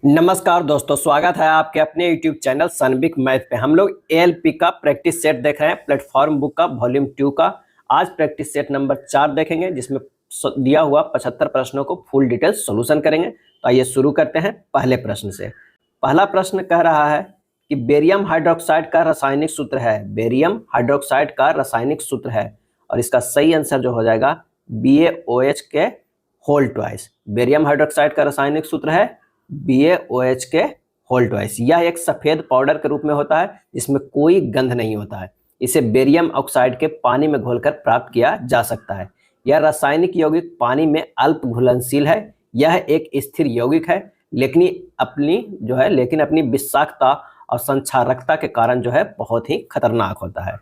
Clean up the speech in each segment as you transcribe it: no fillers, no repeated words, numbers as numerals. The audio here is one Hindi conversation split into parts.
नमस्कार दोस्तों, स्वागत है आपके अपने YouTube चैनल सनबिक मैथ पे। हम लोग एएलपी का प्रैक्टिस सेट देख रहे हैं, प्लेटफॉर्म बुक का वॉल्यूम 2 का। आज प्रैक्टिस सेट नंबर 4 देखेंगे, जिसमें दिया हुआ 75 प्रश्नों को फुल डिटेल सॉल्यूशन करेंगे। तो आइए शुरू करते हैं पहले प्रश्न से। पहला प्रश्न कह रहा है कि बेरियम हाइड्रोक्साइड का रासायनिक सूत्र है। बेरियम हाइड्रोक्साइड का रासायनिक सूत्र है और इसका सही आंसर जो हो जाएगा BaOH के होल ट्वाइस। बेरियम हाइड्रोक्साइड का रासायनिक सूत्र है BaOH के होल ट्वाइस। यह एक सफेद पाउडर के रूप में होता है जिसमें कोई गंध नहीं होता है। इसे बेरियम ऑक्साइड के पानी में घोलकर प्राप्त किया जा सकता है। यह रासायनिक यौगिक पानी में अल्प घुलनशील है। यह एक स्थिर यौगिक है, लेकिन अपनी विषाक्तता और संक्षारकता के कारण जो है बहुत ही खतरनाक होता है।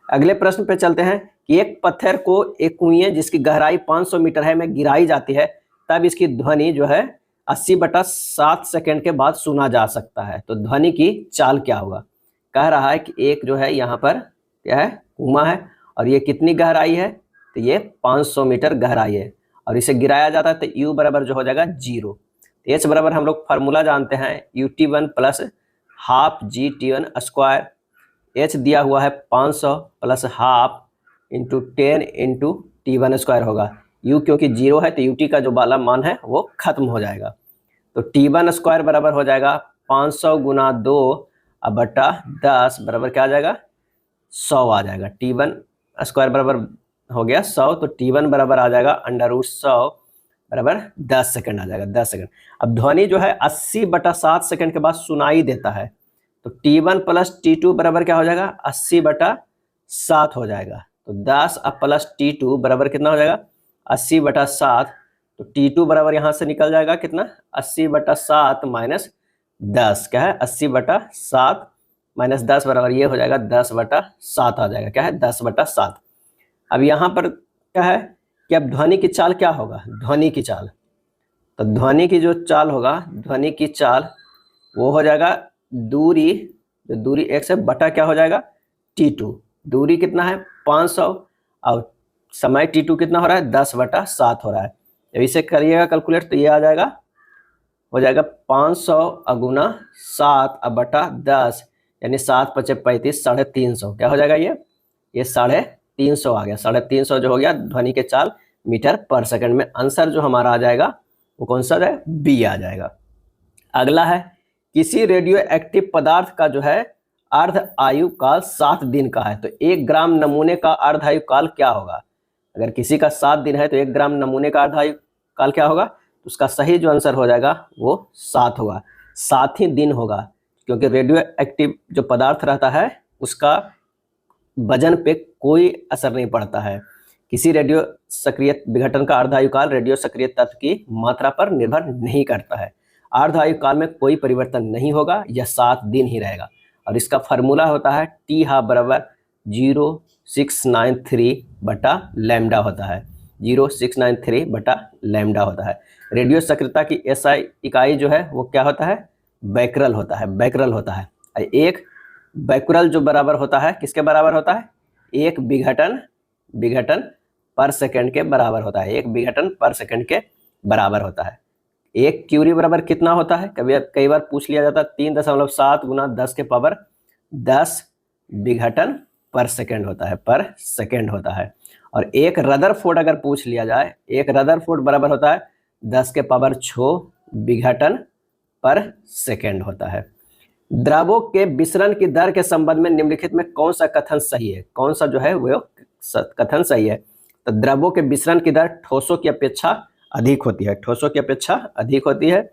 अगले प्रश्न पे चलते हैं कि एक पत्थर को एक कुएं जिसकी गहराई 500 मीटर है में गिराई जाती है, तब इसकी ध्वनि जो है 80/7 सेकंड के बाद सुना जा सकता है। तो ध्वनि की चाल क्या होगा? कह रहा है कि एक जो है यहाँ पर क्या है, कुआं है और ये कितनी गहराई है? तो ये 500 मीटर गहराई है और इसे गिराया जाता है तो U बराबर जो हो जाएगा 0। H बराबर हम लोग फार्मूला जानते हैं UT1 plus half GT1 square. H दिया हुआ है 500 plus half into 10 into T1 square होगा। U क्योंकि 0 है तो UT का जो वाला मान है वो खत्म हो जाएगा। तो T1 स्क्वायर बराबर हो जाएगा 500 गुना 2 अब बटा 10 बराबर क्या आ जाएगा? 100 आ जाएगा। T1 स्क्वायर बराबर हो गया 100, तो T1 बराबर आ जाएगा √100 बराबर 10 सेकंड आ जाएगा। 10 सेकंड। अब ध्वनि जो है 80/7 सेकंड के बाद सुनाई देता है, तो T1 प्लस T2 बराबर क्या हो जाएगा? 80/7 हो जाएगा। तो 10 अब प्लस T2 बराबर कितना हो जाएगा? 80/7। तो T2 बराबर यहाँ से निकल जाएगा कितना? 80/7 माइनस 10 क्या है? 80/7 माइनस 10 बराबर ये हो जाएगा 10/7 आ जाएगा। क्या है? 10/7। अब यहाँ पर क्या है कि अब ध्वनि की चाल क्या होगा? ध्वनि की चाल, तो ध्वनि की जो चाल होगा, ध्वनि की चाल वो हो जाएगा दूरी, जो दूरी x है बटा क्या हो जाएगा? T2। दूरी कितना है? 500 और समय T2 कितना हो रहा है? 10/7 हो रहा है। जब इसे करिएगा कैलकुलेट तो ये आ जाएगा, हो जाएगा 500 गुना 7 अब बटा 10 यानी 7 × 5 = 35, 350। क्या हो जाएगा? ये 350 आ गया। 350 जो हो गया ध्वनि के चाल मीटर पर सेकंड में। आंसर जो हमारा आ जाएगा वो कौन सा है? B आ जाएगा। अगला है किसी रेडियो एक्टिव पदार्थ का जो है अर्ध आयु काल 7 दिन का है, तो 1 ग्राम नमूने का अर्ध आयु काल क्या होगा? अगर किसी का 7 दिन है तो 1 ग्राम नमूने का अर्ध आयु काल क्या होगा? तो उसका सही जो आंसर हो जाएगा वो 7 होगा। 7 ही दिन होगा, क्योंकि रेडियो एक्टिव जो पदार्थ रहता है उसका वजन पे कोई असर नहीं पड़ता है। किसी रेडियो सक्रिय विघटन का अर्ध आयु काल रेडियो सक्रिय तत्व की मात्रा पर निर्भर नहीं करता है। अर्ध आयु काल में कोई परिवर्तन नहीं होगा, यह 7 दिन ही रहेगा। और इसका फार्मूला होता है T½ बराबर 0693/लैम्डा होता है। 0693/लैम्डा होता है। रेडियो सक्रियता की SI इकाई जो है वो क्या होता है? बैकरल होता है। बैकरल होता है। एक बैकरल जो बराबर होता है किसके बराबर होता है? एक विघटन पर सेकंड के बराबर होता है। एक विघटन पर सेकंड के बराबर होता है। एक क्यूरी बराबर कितना होता है? कई बार पूछ लिया जाता है 3.7 गुना 10 के पावर 10 विघटन पर सेकंड होता है, पर सेकंड होता है। और एक रदरफोर्ड अगर पूछ लिया जाए, एक रदरफोर्ड बराबर होता है 10 के पावर 6 विघटन पर सेकंड होता है। द्रवों के विसरण की दर के संबंध में निम्नलिखित में कौन सा कथन सही है? कौन सा जो है वो कथन सही है? तो द्रवों के विसरण की दर ठोसों की अपेक्षा अधिक होती है। ठोसों की अपेक्षा अधिक होती है।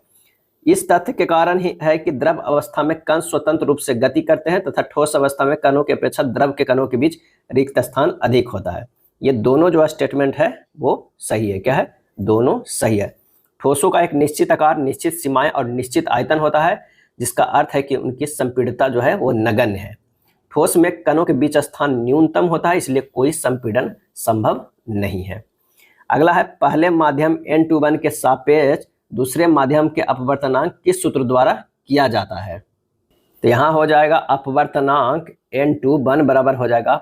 इस तथ्य के कारण ही है कि द्रव अवस्था में कण स्वतंत्र रूप से गति करते हैं तथा ठोस अवस्था में कणों की अपेक्षा द्रव के कणों के बीच रिक्त स्थान अधिक होता है। ये दोनों जो स्टेटमेंट है वो सही है। क्या है? दोनों सही है। ठोसों का एक निश्चित आकार, निश्चित सीमाएं और निश्चित आयतन होता है, जिसका अर्थ है कि उनकी संपीड़ितता जो है वो नगण्य है। ठोस में कणों के बीच स्थान न्यूनतम होता है, इसलिए कोई संपीड़न संभव नहीं है। अगला है पहले माध्यम N21 के सापेक्ष दूसरे माध्यम के अपवर्तनांक किस सूत्र द्वारा किया जाता है? तो यहाँ हो जाएगा अपवर्तनांक N21 बराबर हो जाएगा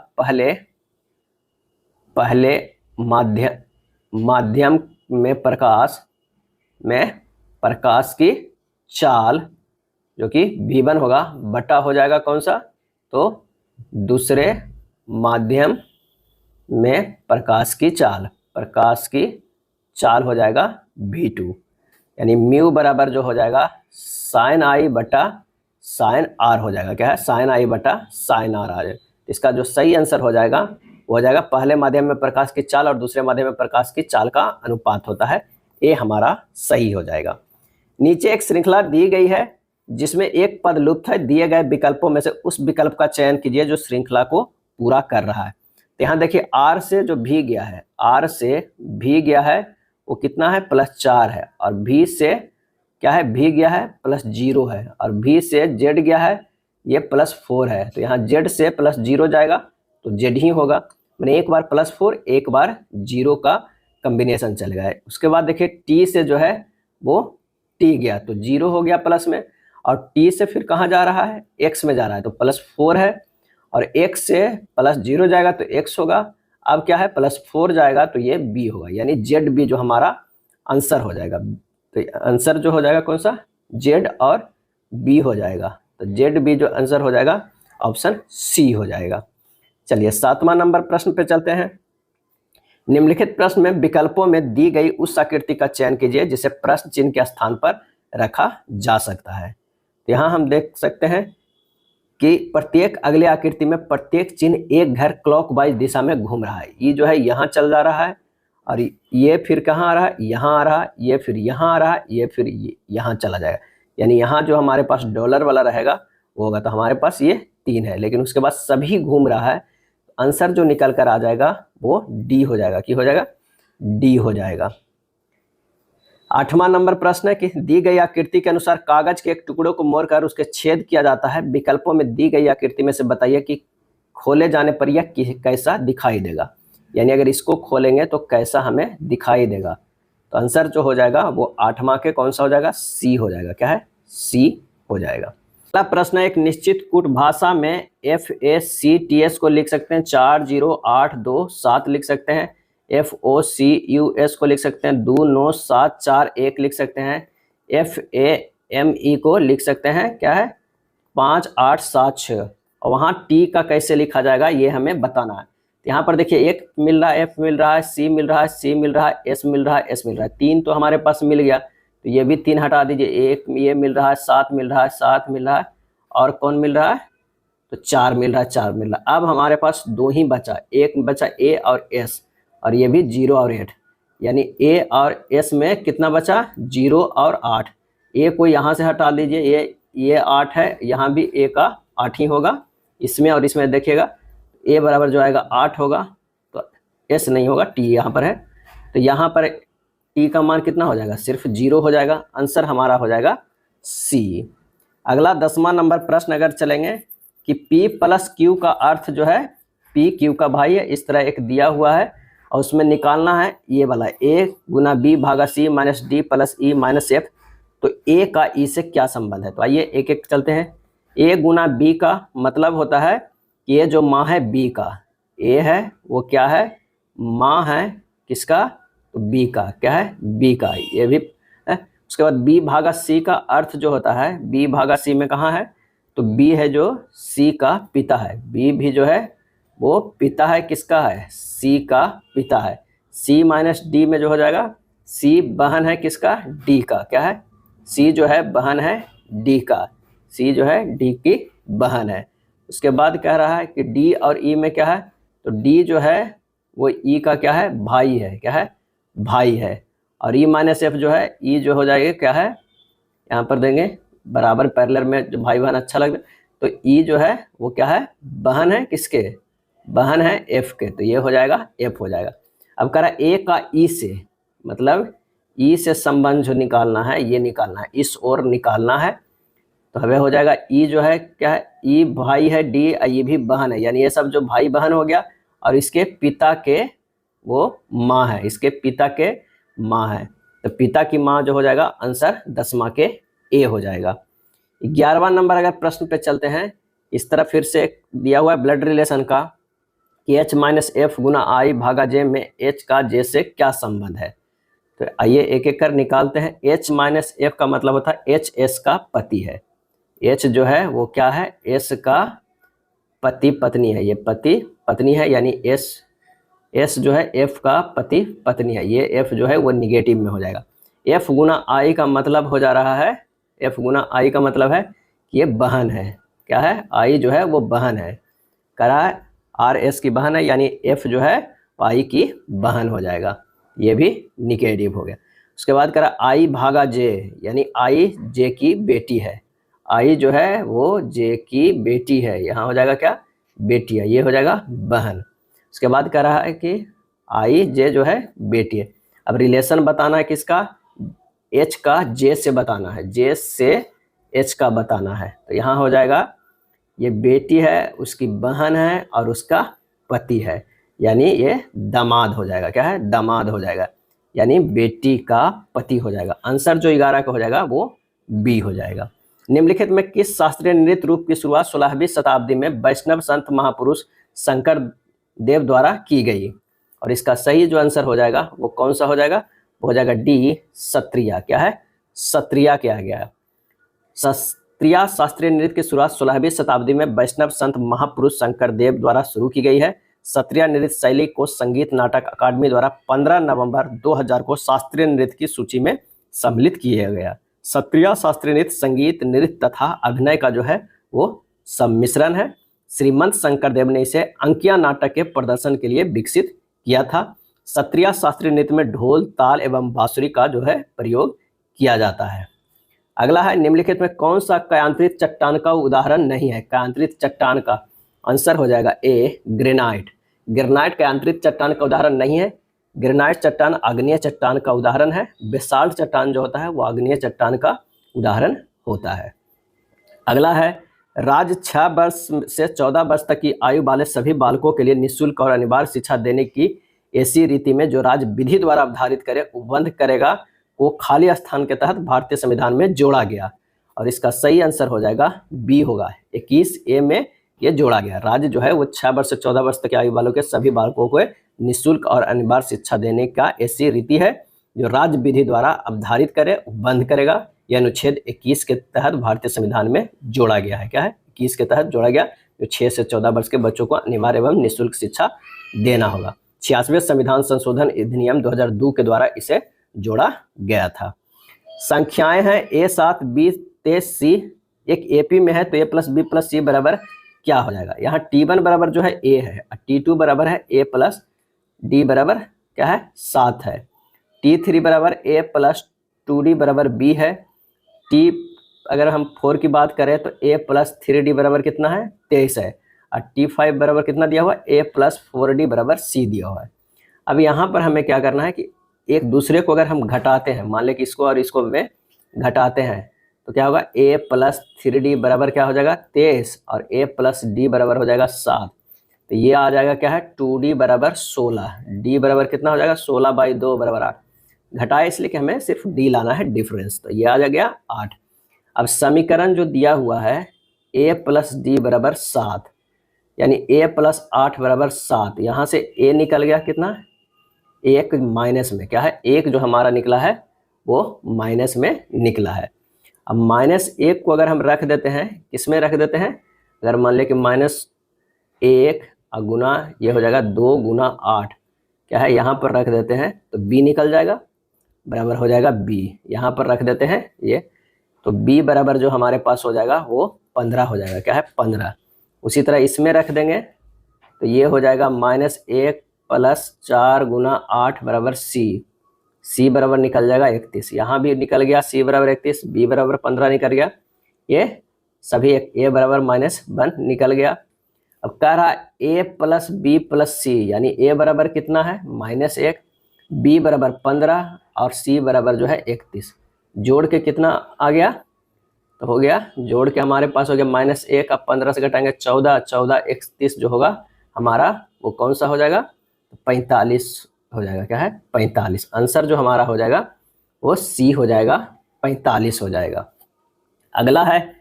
पहले माध्यम में प्रकाश की चाल जो कि V1 होगा बटा हो जाएगा कौन सा, तो दूसरे माध्यम में प्रकाश की चाल हो जाएगा V2, यानी म्यू बराबर जो हो जाएगा साइन आई बटा साइन आर हो जाएगा। क्या है, साइन आई बटा साइन आर आ जाएगा। इसका जो सही आंसर हो जाएगा वो हो जाएगा पहले माध्यम में प्रकाश की चाल और दूसरे माध्यम में प्रकाश की चाल का अनुपात होता है, ये हमारा सही हो जाएगा। नीचे एक श्रृंखला दी गई है जिसमें एक पद लुप्त है, दिए गए विकल्पों में से उस विकल्प का चयन कीजिए जो श्रृंखला को पूरा कर रहा है। तो यहाँ देखिए आर से जो भी गया है, आर से भी गया है वो कितना है, +4 है, और भी से क्या है, भी गया है +0 है, और भी से जेड गया है ये +4 है। तो यहाँ जेड से +0 जाएगा तो जेड ही होगा, मैंने एक बार +4 एक बार 0 का कम्बिनेशन चल गया है। उसके बाद देखिए टी से जो है वो टी गया तो 0 हो गया प्लस में, और टी से फिर कहाँ जा रहा है, एक्स में जा रहा है तो +4 है, और x से +0 जाएगा तो x होगा। अब क्या है, +4 जाएगा तो ये b होगा, यानी जेड बी जो हमारा आंसर हो जाएगा। तो आंसर जो हो जाएगा कौन सा, जेड और बी हो जाएगा। तो जेड बी जो आंसर हो जाएगा ऑप्शन सी हो जाएगा। चलिए 7वां नंबर प्रश्न पे चलते हैं। निम्नलिखित प्रश्न में विकल्पों में दी गई उस आकृति का चयन कीजिए जिसे प्रश्न चिन्ह के स्थान पर रखा जा सकता है। तो यहाँ हम देख सकते हैं कि प्रत्येक अगले आकृति में प्रत्येक चिन्ह एक घर क्लॉकवाइज दिशा में घूम रहा है। ये जो है यहाँ चल जा रहा है, और ये फिर कहाँ आ रहा है, यहाँ आ रहा है, ये फिर यहाँ आ रहा है, ये फिर यहाँ चला जाएगा। यानी यहाँ जो हमारे पास डॉलर वाला रहेगा वो होगा, तो हमारे पास ये 3 है, लेकिन उसके बाद सभी घूम रहा है। आंसर जो निकल कर आ जाएगा वो डी हो जाएगा। क्या हो जाएगा, डी हो जाएगा। 8वां नंबर प्रश्न है कि दी गई आकृति के अनुसार कागज के एक टुकड़े को मोड़कर उसके छेद किया जाता है। विकल्पों में दी गई आकृति में से बताइए कि खोले जाने पर यह कैसा दिखाई देगा, यानी अगर इसको खोलेंगे तो कैसा हमें दिखाई देगा। तो आंसर जो हो जाएगा वो 8वां के कौन सा हो जाएगा, सी हो जाएगा। क्या है, सी हो जाएगा। अगला प्रश्न है, एक निश्चित कूट भाषा में FACTS को लिख सकते हैं 4082 लिख सकते हैं, FOCUS को लिख सकते हैं 29741 लिख सकते हैं, FAME को लिख सकते हैं क्या है 5876, और वहाँ T का कैसे लिखा जाएगा ये हमें बताना है। यहाँ पर देखिए एक मिल रहा है, F मिल रहा है, C मिल रहा है, C मिल रहा है, S मिल रहा है, S मिल रहा है, 3 तो हमारे पास मिल गया, तो ये भी 3 हटा दीजिए। एक ये मिल रहा है, 7 मिल रहा है, 7 मिल रहा है, और कौन मिल रहा है, तो 4 मिल रहा है, 4 मिल रहा है। अब हमारे पास 2 ही बचा, एक बचा A और S, और ये भी 0 और 8, यानी A और S में कितना बचा, 0 और 8। A को यहाँ से हटा दीजिए, ये 8 है, यहाँ भी A का 8 ही होगा, इसमें और इसमें देखिएगा A बराबर जो आएगा 8 होगा, तो S नहीं होगा, T यहाँ पर है, तो यहाँ पर T का मान कितना हो जाएगा, सिर्फ 0 हो जाएगा। आंसर हमारा हो जाएगा C। अगला 10वां नंबर प्रश्न अगर चलेंगे कि P + Q का अर्थ जो है P Q का भाई है, इस तरह एक दिया हुआ है और उसमें निकालना है ये वाला A × B / C - D + E - F। तो A का E से क्या संबंध है, तो आइए एक एक चलते हैं। A × B का मतलब होता है कि ये जो माँ है B का, A है वो क्या है, माँ है किसका, तो B का, क्या है, B का, ये भी है। उसके बाद B / C का अर्थ जो होता है, B / C में कहाँ है, तो B है जो C का पिता है, B भी जो है वो पिता है किसका है, C का पिता है। C - D में जो हो जाएगा, C बहन है किसका, D का, क्या है, C जो है बहन है D का, C जो है D की बहन है। उसके बाद कह रहा है कि D और E में क्या है, तो D जो है वो E का क्या है, भाई है, क्या है, भाई है। और E - F जो है, E जो हो जाएगा क्या है, यहाँ पर देंगे बराबर पैरेलल में, जो भाई बहन अच्छा लगता है, तो E जो है वो क्या है, बहन है किसके, बहन है F के, तो ये हो जाएगा F हो जाएगा। अब कह रहा है A का E से, मतलब E से संबंध जो निकालना है ये निकालना है, इस ओर निकालना है, तो हमें हो जाएगा E जो है क्या है, E भाई है, D ये भी बहन है, यानी ये सब जो भाई बहन हो गया, और इसके पिता के वो माँ है, इसके पिता के माँ है, तो पिता की माँ जो हो जाएगा आंसर 10वां के A हो जाएगा। 11वां नंबर अगर प्रश्न पे चलते हैं, इस तरह फिर से दिया हुआ है ब्लड रिलेशन का कि H - F × I / J में H का J से क्या संबंध है। तो आइए एक एक कर निकालते हैं। H माइनस एफ का मतलब होता है H एस का पति है। H जो है वो क्या है, S का पति पत्नी है, ये पति पत्नी है, यानी S जो है F का पति पत्नी है, ये F जो है वो निगेटिव में हो जाएगा। F गुना I का मतलब हो जा रहा है, F गुना I का मतलब है कि ये बहन है। क्या है, I जो है वो बहन है, करा R S की बहन है, यानी F जो है I की बहन हो जाएगा, ये भी निगेटिव हो गया। उसके बाद करा I भागा J, यानी I J की बेटी है, I जो है वो J की बेटी है, यहाँ हो जाएगा क्या, बेटी है, ये हो जाएगा बहन। उसके बाद कह रहा है कि I J जो है बेटी है। अब रिलेशन बताना है किसका, H का J से बताना है, J से H का बताना है। तो यहाँ हो जाएगा ये बेटी है, उसकी बहन है और उसका पति है, यानी ये दामाद हो जाएगा। क्या है, दामाद हो जाएगा, यानी बेटी का पति हो जाएगा। आंसर जो 11 का हो जाएगा वो बी हो जाएगा। निम्नलिखित में किस शास्त्रीय नृत्य रूप की शुरुआत 16वीं शताब्दी में वैष्णव संत महापुरुष शंकर देव द्वारा की गई? और इसका सही जो आंसर हो जाएगा वो कौन सा हो जाएगा, वो हो जाएगा डी, सत्रिया। क्या है, सत्रिया किया गया है। सत्रिया शास्त्रीय नृत्य की शुरुआत 16वीं शताब्दी में वैष्णव संत महापुरुष शंकर देव द्वारा शुरू की गई है। सत्रिया नृत्य शैली को संगीत नाटक अकादमी द्वारा 15 नवंबर 2000 को शास्त्रीय नृत्य की सूची में सम्मिलित किया गया। सत्रिया शास्त्रीय नृत्य संगीत, नृत्य तथा अभिनय का जो है वो सम्मिश्रण है। श्रीमंत शंकरदेव ने इसे अंकिया नाटक के प्रदर्शन के लिए विकसित किया था। सत्रिया शास्त्रीय नृत्य में ढोल, ताल एवं बांसुरी का जो है प्रयोग किया जाता है। अगला है, निम्नलिखित में कौन सा कायांतरित चट्टान का उदाहरण नहीं है? कायांतरित चट्टान का आंसर हो जाएगा ए, ग्रेनाइट। ग्रेनाइट कायांतरित चट्टान का उदाहरण नहीं है। ग्रेनाइट चट्टान आग्नेय चट्टान का उदाहरण है। बेसाल्ट चट्टान जो होता है वो आग्नेय चट्टान का उदाहरण होता है। अगला है, राज्य 6 वर्ष से 14 वर्ष तक की आयु वाले सभी बालकों के लिए निःशुल्क और अनिवार्य शिक्षा देने की ऐसी रीति में जो राज्य विधि द्वारा अवधारित करे उपबंध करेगा को खाली स्थान के तहत भारतीय संविधान में जोड़ा गया। और इसका सही आंसर हो जाएगा बी होगा, 21A में ये जोड़ा गया। राज्य जो है वो 6 वर्ष से 14 वर्ष तक की आयु वालों के सभी बालकों को निःशुल्क और अनिवार्य शिक्षा देने का ऐसी रीति है जो राज्य विधि द्वारा अवधारित करे उपबंध करेगा। यह अनुच्छेद 21 के तहत भारतीय संविधान में जोड़ा गया है। क्या है, 21 के तहत जोड़ा गया, जो 6 से 14 वर्ष के बच्चों को अनिवार्य एवं निःशुल्क शिक्षा देना होगा। 86वें संविधान संशोधन अधिनियम 2002 के द्वारा इसे जोड़ा गया था। संख्याएं हैं A7, B23, C। एक AP में है तो A plus B plus C बराबर क्या हो जाएगा? यहाँ T1 बराबर जो है A है, T2 बराबर है A प्लस D बराबर क्या है 7 है। T3 बराबर A प्लस 2D बराबर B है। T अगर हम 4 की बात करें तो A प्लस 3D बराबर कितना है 23 है। और T5 बराबर कितना दिया हुआ है A प्लस 4D बराबर C दिया हुआ है। अब यहाँ पर हमें क्या करना है कि एक दूसरे को अगर हम घटाते हैं, मान लें कि इसको और इसको में घटाते हैं तो क्या होगा, A प्लस 3D बराबर क्या हो जाएगा 23 और A प्लस D बराबर हो जाएगा 7। तो ये आ जाएगा क्या है 2D बराबर 16, D बराबर कितना हो जाएगा 16/2 बराबर 8। घटाए इसलिए कि हमें सिर्फ D लाना है डिफरेंस, तो ये आ गया 8। अब समीकरण जो दिया हुआ है A प्लस D बराबर 7, यानी A प्लस 8 बराबर 7। यहाँ से A निकल गया कितना, एक माइनस में, क्या है एक जो हमारा निकला है वो माइनस में निकला है। अब -1 को अगर हम रख देते हैं, किसमें रख देते हैं, अगर मान लें कि -1 और गुना ये हो जाएगा 2 गुना 8, क्या है यहाँ पर रख देते हैं तो B निकल जाएगा, बराबर हो जाएगा B। यहाँ पर रख देते हैं ये, तो B बराबर जो हमारे पास हो जाएगा वो 15 हो जाएगा। क्या है 15। उसी तरह इसमें रख देंगे तो ये हो जाएगा -1 प्लस 4 गुना 8 बराबर C बराबर निकल जाएगा 31। यहाँ भी निकल गया C बराबर 31, B बराबर 15 निकल गया, ये सभी A बराबर -1 निकल गया। अब कह रहा A plus B plus C, यानी A बराबर कितना है -1, B बराबर 15 और C बराबर जो है 31। जोड़ के कितना आ गया, तो हो गया जोड़ के हमारे पास हो गया -1, अब 15 से घटाएंगे 14, 14 31 जो होगा हमारा वो कौन सा हो जाएगा, 45 हो जाएगा। क्या है 45। आंसर जो हमारा हो जाएगा वो C हो जाएगा, 45 हो जाएगा। अगला है,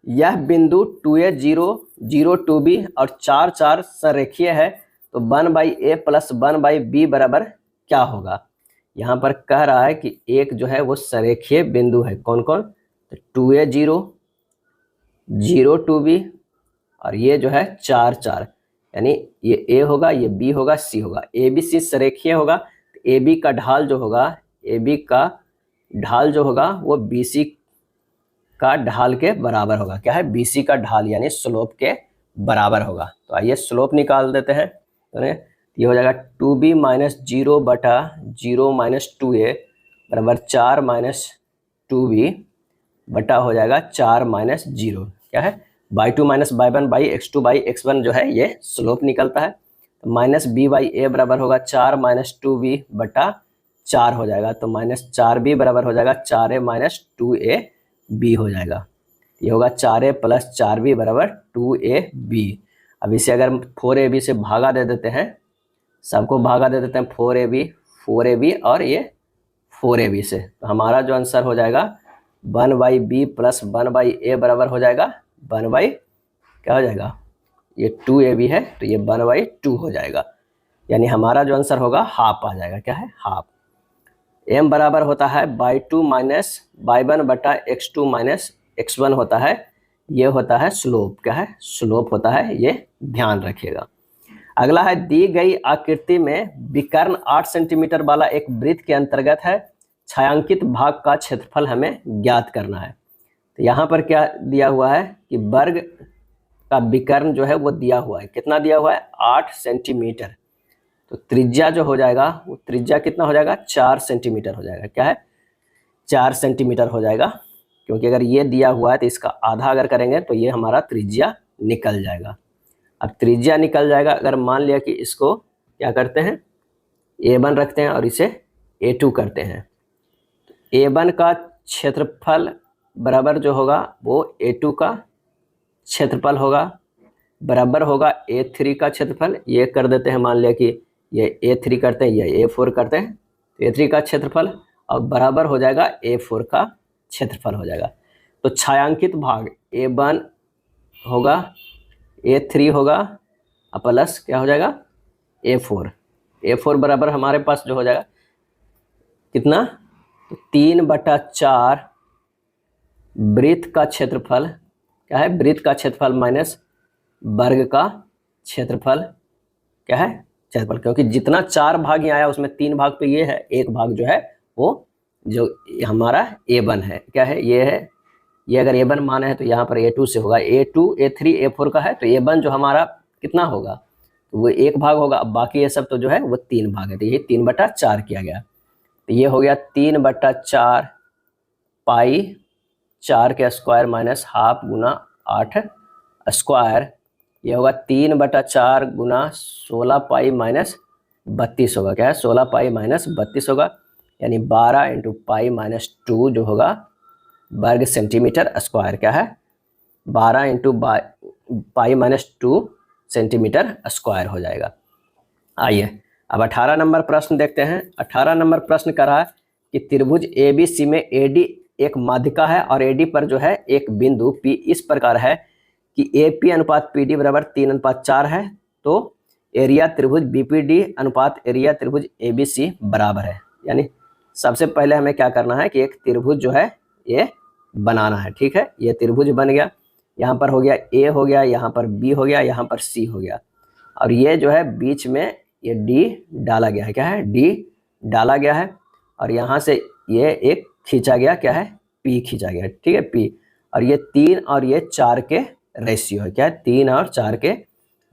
यह बिंदु 2A 0 0 2B और 4 4 संरेखीय है तो 1/A प्लस 1/B बराबर क्या होगा? यहाँ पर कह रहा है कि एक जो है वो सरेखीय बिंदु है, कौन कौन, तो 2a 0, 0 2b, और ये जो है 4 4, यानी ये a होगा, ये b होगा, c होगा। ए बी सी सरेखीय होगा, तो ए बी का ढाल जो होगा, ए बी का ढाल जो होगा वो बी सी का ढाल के बराबर होगा। क्या है, बी सी का ढाल यानी स्लोप के बराबर होगा। तो आइए स्लोप निकाल देते हैं। तो ये हो जाएगा 2b माइनस 0 बटा 0 माइनस 2a बराबर 4 माइनस 2b बटा हो जाएगा 4 माइनस 0। क्या है, by 2 minus by 1 by x2 by x1 जो है ये स्लोप निकलता है। तो माइनस b बाई a बराबर होगा 4 माइनस 2b बटा 4 हो जाएगा। तो माइनस 4b बराबर हो जाएगा 4a माइनस 2ab हो जाएगा। ये होगा 4a प्लस 4b बराबर 2ab। अब इसे अगर 4ab से भागा दे देते हैं, सबको भागा दे देते हैं 4ab और ये 4ab से, तो हमारा जो आंसर हो जाएगा 1/b प्लस 1/a बराबर हो जाएगा 1/, क्या हो जाएगा, ये 2ab है तो ये 1/2 हो जाएगा। यानी हमारा जो आंसर होगा हाफ आ जाएगा। क्या है, हाफ। m बराबर होता है बाई 2 माइनस बाई 1 बटा x2 माइनस x1 होता है, ये होता है स्लोप। क्या है, स्लोप होता है, ये ध्यान रखिएगा। अगला है, दी गई आकृति में विकर्ण 8 सेंटीमीटर वाला एक वृत्त के अंतर्गत है, छायांकित भाग का क्षेत्रफल हमें ज्ञात करना है। तो यहाँ पर क्या दिया हुआ है कि वर्ग का विकर्ण जो है वो दिया हुआ है, कितना दिया हुआ है, 8 सेंटीमीटर। तो त्रिज्या जो हो जाएगा वो त्रिज्या कितना हो जाएगा, 4 सेंटीमीटर हो जाएगा। क्या है, 4 सेंटीमीटर हो जाएगा, क्योंकि अगर ये दिया हुआ है तो इसका आधा अगर करेंगे तो ये हमारा त्रिज्या निकल जाएगा। अब त्रिज्या निकल जाएगा, अगर मान लिया कि इसको क्या करते हैं, a1 रखते हैं और इसे a2 करते हैं, a1 का क्षेत्रफल बराबर जो होगा वो a2 का क्षेत्रफल होगा, बराबर होगा a3 का क्षेत्रफल। ये कर देते हैं, मान लिया कि ये a3 करते हैं, ये a4 करते हैं, तो a3 का क्षेत्रफल और बराबर हो जाएगा a4 का क्षेत्रफल हो जाएगा। तो छायांकित भाग a1 होगा, a3 होगा और प्लस क्या हो जाएगा, a4 बराबर हमारे पास जो हो जाएगा कितना, तो 3/4 वृत्त का क्षेत्रफल। क्या है, वृत्त का क्षेत्रफल माइनस वर्ग का क्षेत्रफल। क्या है, क्षेत्रफल, क्योंकि जितना 4 भाग यहाँ आया उसमें 3 भाग पे ये है, एक भाग जो है वो जो हमारा a1 है। क्या है, ये है, ये अगर a1 माना है तो यहाँ पर a2 से होगा, a2 a3 a4 का है, तो a1 जो हमारा कितना होगा, तो वो एक भाग होगा। अब बाकी ये सब तो जो है वो 3 भाग है, तो ये 3/4 किया गया। तो ये हो गया 3/4 पाई 4 के स्क्वायर माइनस हाफ गुना 8 स्क्वायर, ये होगा 3/4 गुना 16 पाई माइनस 32 होगा। क्या है, 16 पाई माइनस 32 होगा, यानी 12 इंटू पाई माइनस 2 जो होगा वर्ग सेंटीमीटर स्क्वायर। क्या है, 12 into pi minus 2 centimetre square हो जाएगा। आइए अब 18 नंबर प्रश्न देखते हैं। 18 नंबर प्रश्न कर रहा है कि त्रिभुज ABC में AD एक माध्यिका है और AD पर जो है एक बिंदु P इस प्रकार है कि AP अनुपात PD बराबर 3:4 है, तो एरिया त्रिभुज BPD अनुपात एरिया त्रिभुज ABC बराबर है। यानी सबसे पहले हमें क्या करना है कि एक त्रिभुज जो है ये बनाना है। ठीक है, ये त्रिभुज बन गया, यहाँ पर हो गया A हो गया, यहाँ पर B हो गया, यहाँ पर C हो गया, और ये जो है बीच में ये D डाला गया है। क्या है, D डाला गया है, और यहाँ से ये एक खींचा गया, क्या है, P खींचा गया। ठीक है, P, और ये 3 और ये 4 के रेशियो है। क्या है, 3 और 4 के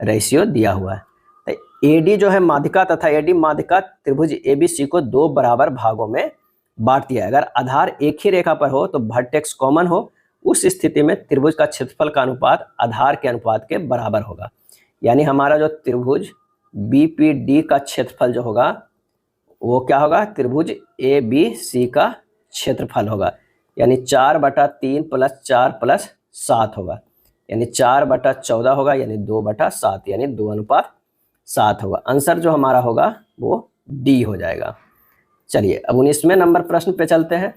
रेशियो दिया हुआ है। तो AD जो है माध्यिका तथा AD माध्यिका त्रिभुज ABC को 2 बराबर भागों में बांट दिया है। अगर आधार एक ही रेखा पर हो तो वर्टेक्स कॉमन हो, उस स्थिति में त्रिभुज का क्षेत्रफल का अनुपात आधार के अनुपात के बराबर होगा। यानी हमारा जो त्रिभुज BPD का क्षेत्रफल जो होगा वो क्या होगा, त्रिभुज ABC का क्षेत्रफल होगा, यानी 4/3 प्लस 4 प्लस 7 होगा, यानी 4/14 होगा, यानी 2/7, यानी 2:7 होगा। आंसर जो हमारा होगा वो D हो जाएगा। चलिए अब 19वें नंबर प्रश्न पे चलते हैं।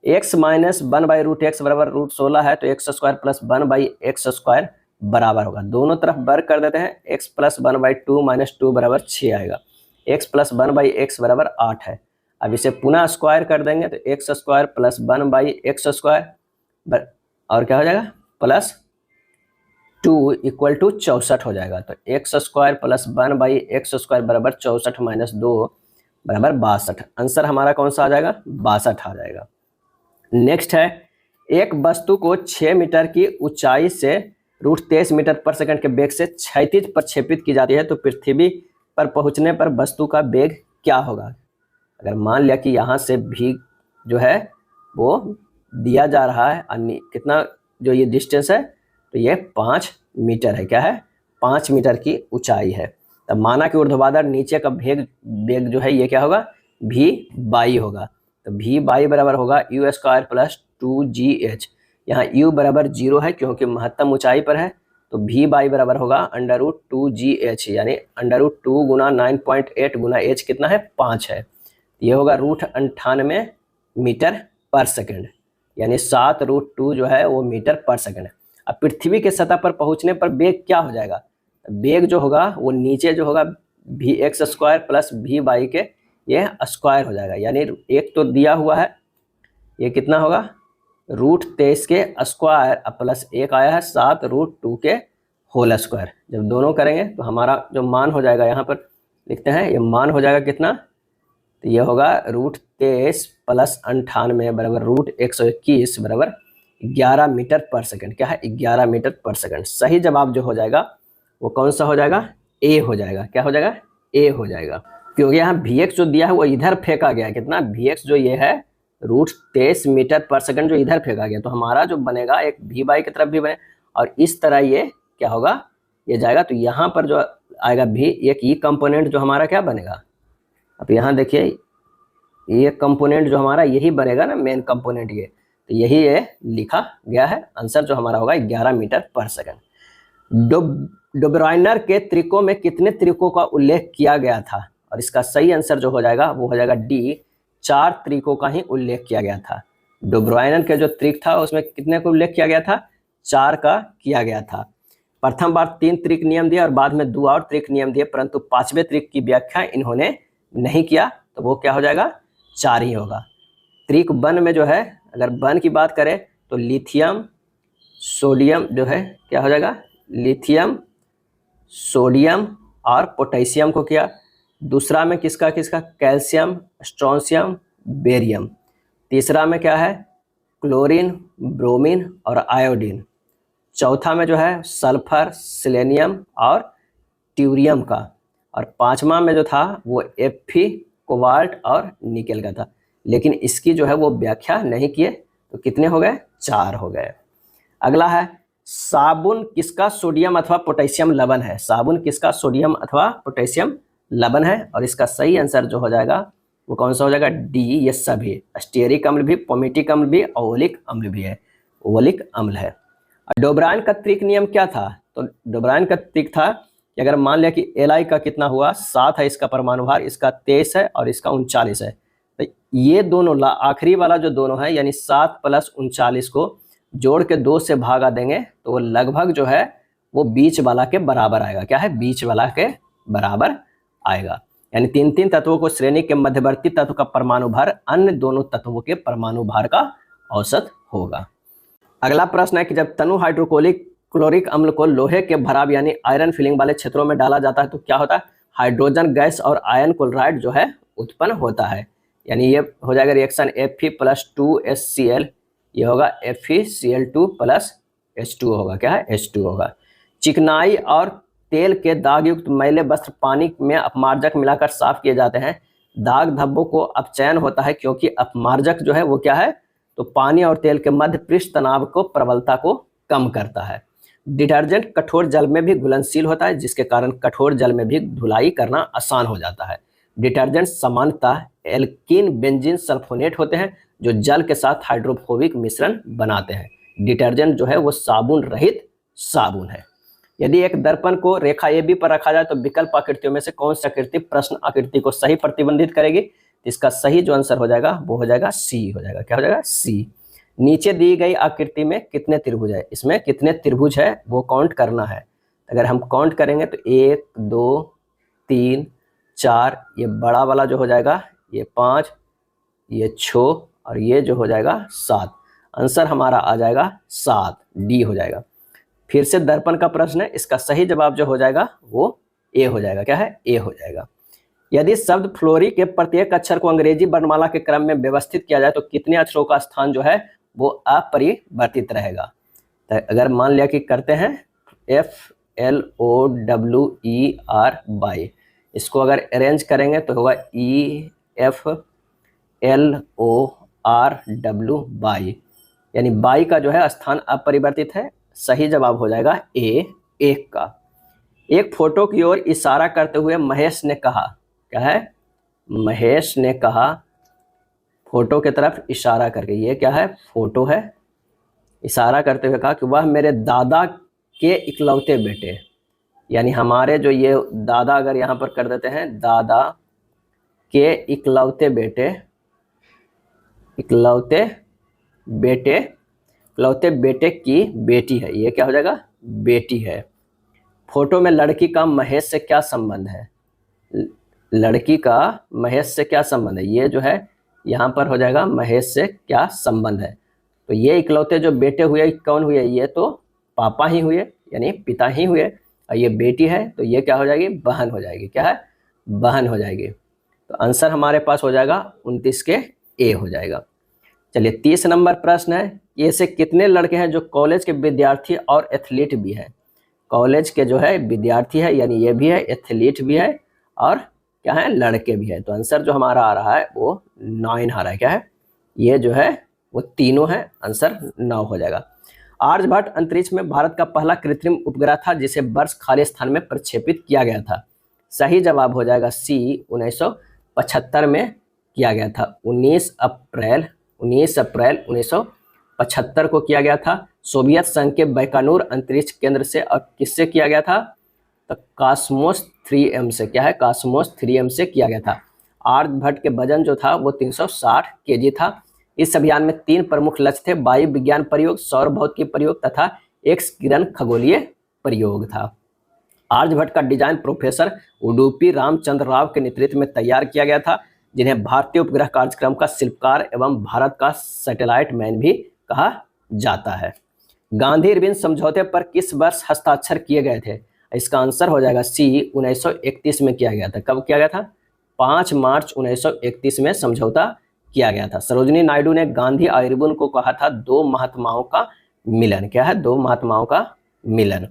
x माइनस 1/√x बराबर √16 है, तो x² प्लस 1/x² बराबर होगा, दोनों तरफ वर्ग कर देते हैं। x प्लस 1/2 माइनस 2 बराबर 6 आएगा, x प्लस 1/x बराबर 8 है। अब इसे पुनः स्क्वायर कर देंगे तो x square plus 1/x square और क्या हो जाएगा प्लस 2 इक्वल टू 64 हो जाएगा। तो x square plus 1/x square बराबर 64 माइनस 2 बराबर 62। आंसर हमारा कौन सा आ जाएगा 62 आ जाएगा। नेक्स्ट है एक वस्तु को 6 मीटर की ऊंचाई से √23 मीटर पर सेकंड के वेग से क्षैतिज प्रक्षेपित की जाती है तो पृथ्वी पर पहुंचने पर वस्तु का वेग क्या होगा। अगर मान लिया कि यहाँ से भी जो है वो दिया जा रहा है कितना जो ये डिस्टेंस है तो ये 5 मीटर है। क्या है 5 मीटर की ऊंचाई है। तब माना कि ऊर्ध्वाधर नीचे का वेग जो है ये क्या होगा भी बाई होगा। तो भी बाई बराबर होगा यू स्क्वायर प्लस 2gh। यहाँ u बराबर 0 है क्योंकि महत्तम ऊंचाई पर है। तो भी बाई बराबर होगा √2gh यानी √2 गुना 9.8 गुना h कितना है 5 है। ये होगा √98 मीटर पर सेकंड यानी 7√2 जो है वो मीटर पर सेकंड है। अब पृथ्वी के सतह पर पहुंचने पर वेग क्या हो जाएगा। वेग जो होगा वो नीचे जो होगा vx स्क्वायर प्लस भी बाई के ये स्क्वायर हो जाएगा। यानी एक तो दिया हुआ है ये कितना होगा √23 के स्क्वायर प्लस एक आया है 7√2 के होल स्क्वायर। जब दोनों करेंगे तो हमारा जो मान हो जाएगा यहाँ पर लिखते हैं ये मान हो जाएगा कितना तो ये होगा √23 प्लस 98 बराबर √121 बराबर 11 मीटर पर सेकंड। क्या है 11 मीटर पर सेकंड। सही जवाब जो हो जाएगा वो कौन सा हो जाएगा ए हो जाएगा। क्या हो जाएगा ए हो जाएगा क्योंकि यहाँ vx जो दिया है वो इधर फेंका गया है। कितना vx जो ये है √23 मीटर पर सेकंड जो इधर फेंका गया तो हमारा जो बनेगा एक भी बाई की तरफ भी बने और इस तरह ये क्या होगा ये जाएगा। तो यहाँ पर जो आएगा भी एक ई कंपोनेंट जो हमारा क्या बनेगा। अब यहाँ देखिए ये कंपोनेंट जो हमारा यही बनेगा ना मेन कंपोनेंट ये तो यही ये लिखा गया है। आंसर जो हमारा होगा 11 मीटर पर सेकंड। डोब्राइनर के त्रिकों में कितने त्रिकों का उल्लेख किया गया था और इसका सही आंसर जो हो जाएगा वो हो जाएगा डी 4 त्रिकों का ही उल्लेख किया गया था। डोब्राइनर के जो त्रिक था उसमें कितने का उल्लेख किया गया था 4 का किया गया था। प्रथम बार 3 त्रिक नियम दिए और बाद में 2 और त्रिक नियम दिए परंतु 5वें त्रिक की व्याख्या इन्होंने नहीं किया तो वो क्या हो जाएगा 4 ही होगा। त्रिक वन में जो है अगर वन की बात करें तो लिथियम सोडियम जो है क्या हो जाएगा लिथियम सोडियम और पोटेशियम को किया। दूसरा में किसका कैल्शियम स्ट्रोंशियम बेरियम। तीसरा में क्या है क्लोरीन ब्रोमीन और आयोडीन। चौथा में जो है सल्फर सेलेनियम और ट्यूरियम का। और पांचवा में जो था वो Fe कोबाल्ट और निकेल का था लेकिन इसकी जो है वो व्याख्या नहीं किए तो कितने हो गए 4 हो गए। अगला है साबुन किसका सोडियम अथवा पोटेशियम लवण है। साबुन किसका सोडियम अथवा पोटेशियम लवण है और इसका सही आंसर जो हो जाएगा वो कौन सा हो जाएगा डी ये सभी स्टीयरिक अम्ल भी पोमेटिक अम्ल भी ओलिक अम्ल भी है ओलिक अम्ल है। डोब्राइन का त्रिक नियम क्या था तो डोब्राइन का त्रिक था कि अगर मान लिया कि Li का कितना हुआ 7 है इसका परमाणु भार इसका 23 है और इसका 39 है तो ये दोनों आखिरी वाला जो दोनों है यानी 7 + 39 को जोड़ के 2 से भागा देंगे तो वो लगभग जो है वो बीच वाला के बराबर आएगा। क्या है बीच वाला के बराबर आएगा यानी 3 तत्वों को श्रेणी के मध्यवर्ती तत्व का परमाणु भार अन्य दोनों तत्वों के परमाणु भार का औसत होगा। अगला प्रश्न है कि जब तनु हाइड्रोक्लोरिक अम्ल को लोहे के भराव यानी आयरन फिलिंग वाले क्षेत्रों में डाला जाता है तो क्या होता है हाइड्रोजन गैस और आयन क्लोराइड जो है उत्पन्न होता है। यानी ये हो जाएगा रिएक्शन Fe + 2HCl ये होगा FeCl2 + H2 होगा। क्या है H2 होगा। चिकनाई और तेल के दाग युक्त मैले वस्त्र पानी में अपमार्जक मिलाकर साफ किए जाते हैं। दाग धब्बों को अपचयन होता है क्योंकि अपमार्जक जो है वो क्या है तो पानी और तेल के मध्य पृष्ठ तनाव को प्रबलता को कम करता है। डिटर्जेंट कठोर जल में भी घुलनशील होता है जिसके कारण कठोर जल में भी धुलाई करना आसान हो जाता है। डिटर्जेंट सामान्यतः एल्कीन बेंजीन सल्फोनेट होते हैं जो जल के साथ हाइड्रोफोबिक मिश्रण बनाते हैं। डिटर्जेंट जो है वो साबुन रहित साबुन है। यदि एक दर्पण को रेखा AB पर रखा जाए तो विकल्प आकृतियों में से कौन सी आकृति प्रश्न आकृति को सही प्रतिबंधित करेगी। इसका सही जो आंसर हो जाएगा वो हो जाएगा सी हो जाएगा। क्या हो जाएगा सी। नीचे दी गई आकृति में कितने त्रिभुज है इसमें कितने त्रिभुज है वो काउंट करना है। अगर हम काउंट करेंगे तो 1 2 3 4 ये बड़ा वाला जो हो जाएगा ये 5 ये 6 और ये जो हो जाएगा 7। आंसर हमारा आ जाएगा 7, डी हो जाएगा। फिर से दर्पण का प्रश्न है, इसका सही जवाब जो हो जाएगा वो ए हो जाएगा। क्या है? ए हो जाएगा। यदि शब्द फ्लोरी के प्रत्येक अक्षर को अंग्रेजी वर्णमाला के क्रम में व्यवस्थित किया जाए तो कितने अक्षरों का स्थान जो है वो अपरिवर्तित रहेगा। तो अगर मान लिया कि करते हैं FLOWER इसको अगर अरेंज करेंगे तो होगा EFLORW यानी बाई का जो है स्थान अपरिवर्तित है। सही जवाब हो जाएगा ए, 1 का। एक फोटो की ओर इशारा करते हुए महेश ने कहा, क्या है? महेश ने कहा फोटो की तरफ इशारा करके, ये क्या है? फोटो है। इशारा करते हुए कहा कि वह मेरे दादा के इकलौते बेटे, यानी हमारे जो ये दादा अगर यहाँ पर कर देते हैं दादा के इकलौते बेटे, इकलौते बेटे की बेटी है। ये क्या हो जाएगा? बेटी है। फोटो में लड़की का महेश से क्या संबंध है? लड़की का महेश से क्या संबंध है? ये जो है यहाँ पर हो जाएगा महेश से क्या संबंध है। तो ये इकलौते जो बेटे हुए कौन हुए? ये तो पापा ही हुए, यानी पिता ही हुए। और ये बेटी है तो ये क्या हो जाएगी? बहन हो जाएगी। क्या है? बहन हो जाएगी। तो आंसर हमारे पास हो जाएगा 29 के ए हो जाएगा। चलिए 30 नंबर प्रश्न है, ऐसे कितने लड़के हैं जो कॉलेज के विद्यार्थी और एथलीट भी है? कॉलेज के जो है विद्यार्थी है, यानी ये भी है, एथलीट भी है और क्या है? लड़के भी है। तो आंसर जो हमारा आ रहा है वो 9 आ रहा है। क्या है? ये जो है वो तीनों है। आंसर 9 हो जाएगा। आर्यभट्ट अंतरिक्ष में भारत का पहला कृत्रिम उपग्रह था जिसे वर्ष खाली स्थान में प्रक्षेपित किया गया था। सही जवाब हो जाएगा सी, 1975 में किया गया था। 19 अप्रैल 1975 को किया गया था। सोवियत संघ के बैकानूर अंतरिक्ष केंद्र से। और किससे किया गया था? तो कॉस्मोस 3M से। क्या है? कॉस्मोस 3M से किया गया था। आर्यभट्ट के वजन जो था वो 360 kg था। इस अभियान में 3 प्रमुख लक्ष्य थे, वायु विज्ञान प्रयोग, सौर भौतिकी प्रयोग तथा एक्स किरण खगोलीय प्रयोग था। आर्यभट्ट का डिजाइन प्रोफेसर उडुपी रामचंद्र राव के नेतृत्व में तैयार किया गया था, जिन्हें भारतीय उपग्रह कार्यक्रम का शिल्पकार एवं भारत का सैटेलाइट मैन भी कहा जाता है। गांधी इरविन समझौते पर किस वर्ष हस्ताक्षर किए गए थे? इसका आंसर हो जाएगा सी, 1931 में किया गया था। कब किया गया था? 5 मार्च 1931 में समझौता किया गया था। सरोजिनी नायडू ने गांधी और इरविन को कहा था 2 महात्माओं का मिलन। क्या है? 2 महात्माओं का मिलन।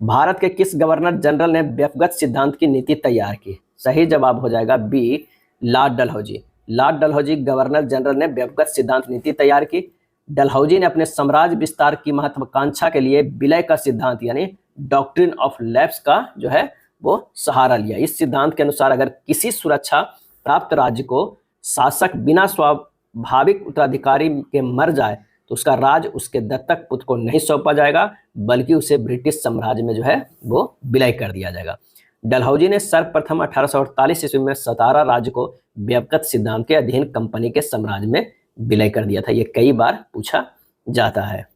भारत के किस गवर्नर जनरल ने व्यक्तिगत सिद्धांत की नीति तैयार की? सही जवाब हो जाएगा B, Lord Dalhousie. Lord Dalhousie governor general ने व्यक्तिगत सिद्धांत नीति तैयार की। डलहौजी ने अपने साम्राज्य विस्तार की महत्वाकांक्षा के लिए विलय का सिद्धांत यानी डॉक्ट्रिन ऑफ लैप्स का जो है वो सहारा लिया। इस सिद्धांत के अनुसार अगर किसी सुरक्षा प्राप्त राज्य को शासक बिना स्वाभाविक उत्तराधिकारी के मर जाए तो उसका राज उसके दत्तक पुत्र को नहीं सौंपा जाएगा, बल्कि उसे ब्रिटिश साम्राज्य में जो है वो विलय कर दिया जाएगा। डलहौजी ने सर्वप्रथम 1848 ईस्वी में 17 राज्य को व्यक्तिगत सिद्धांत के अधीन कंपनी के साम्राज्य में विलय कर दिया था। ये कई बार पूछा जाता है।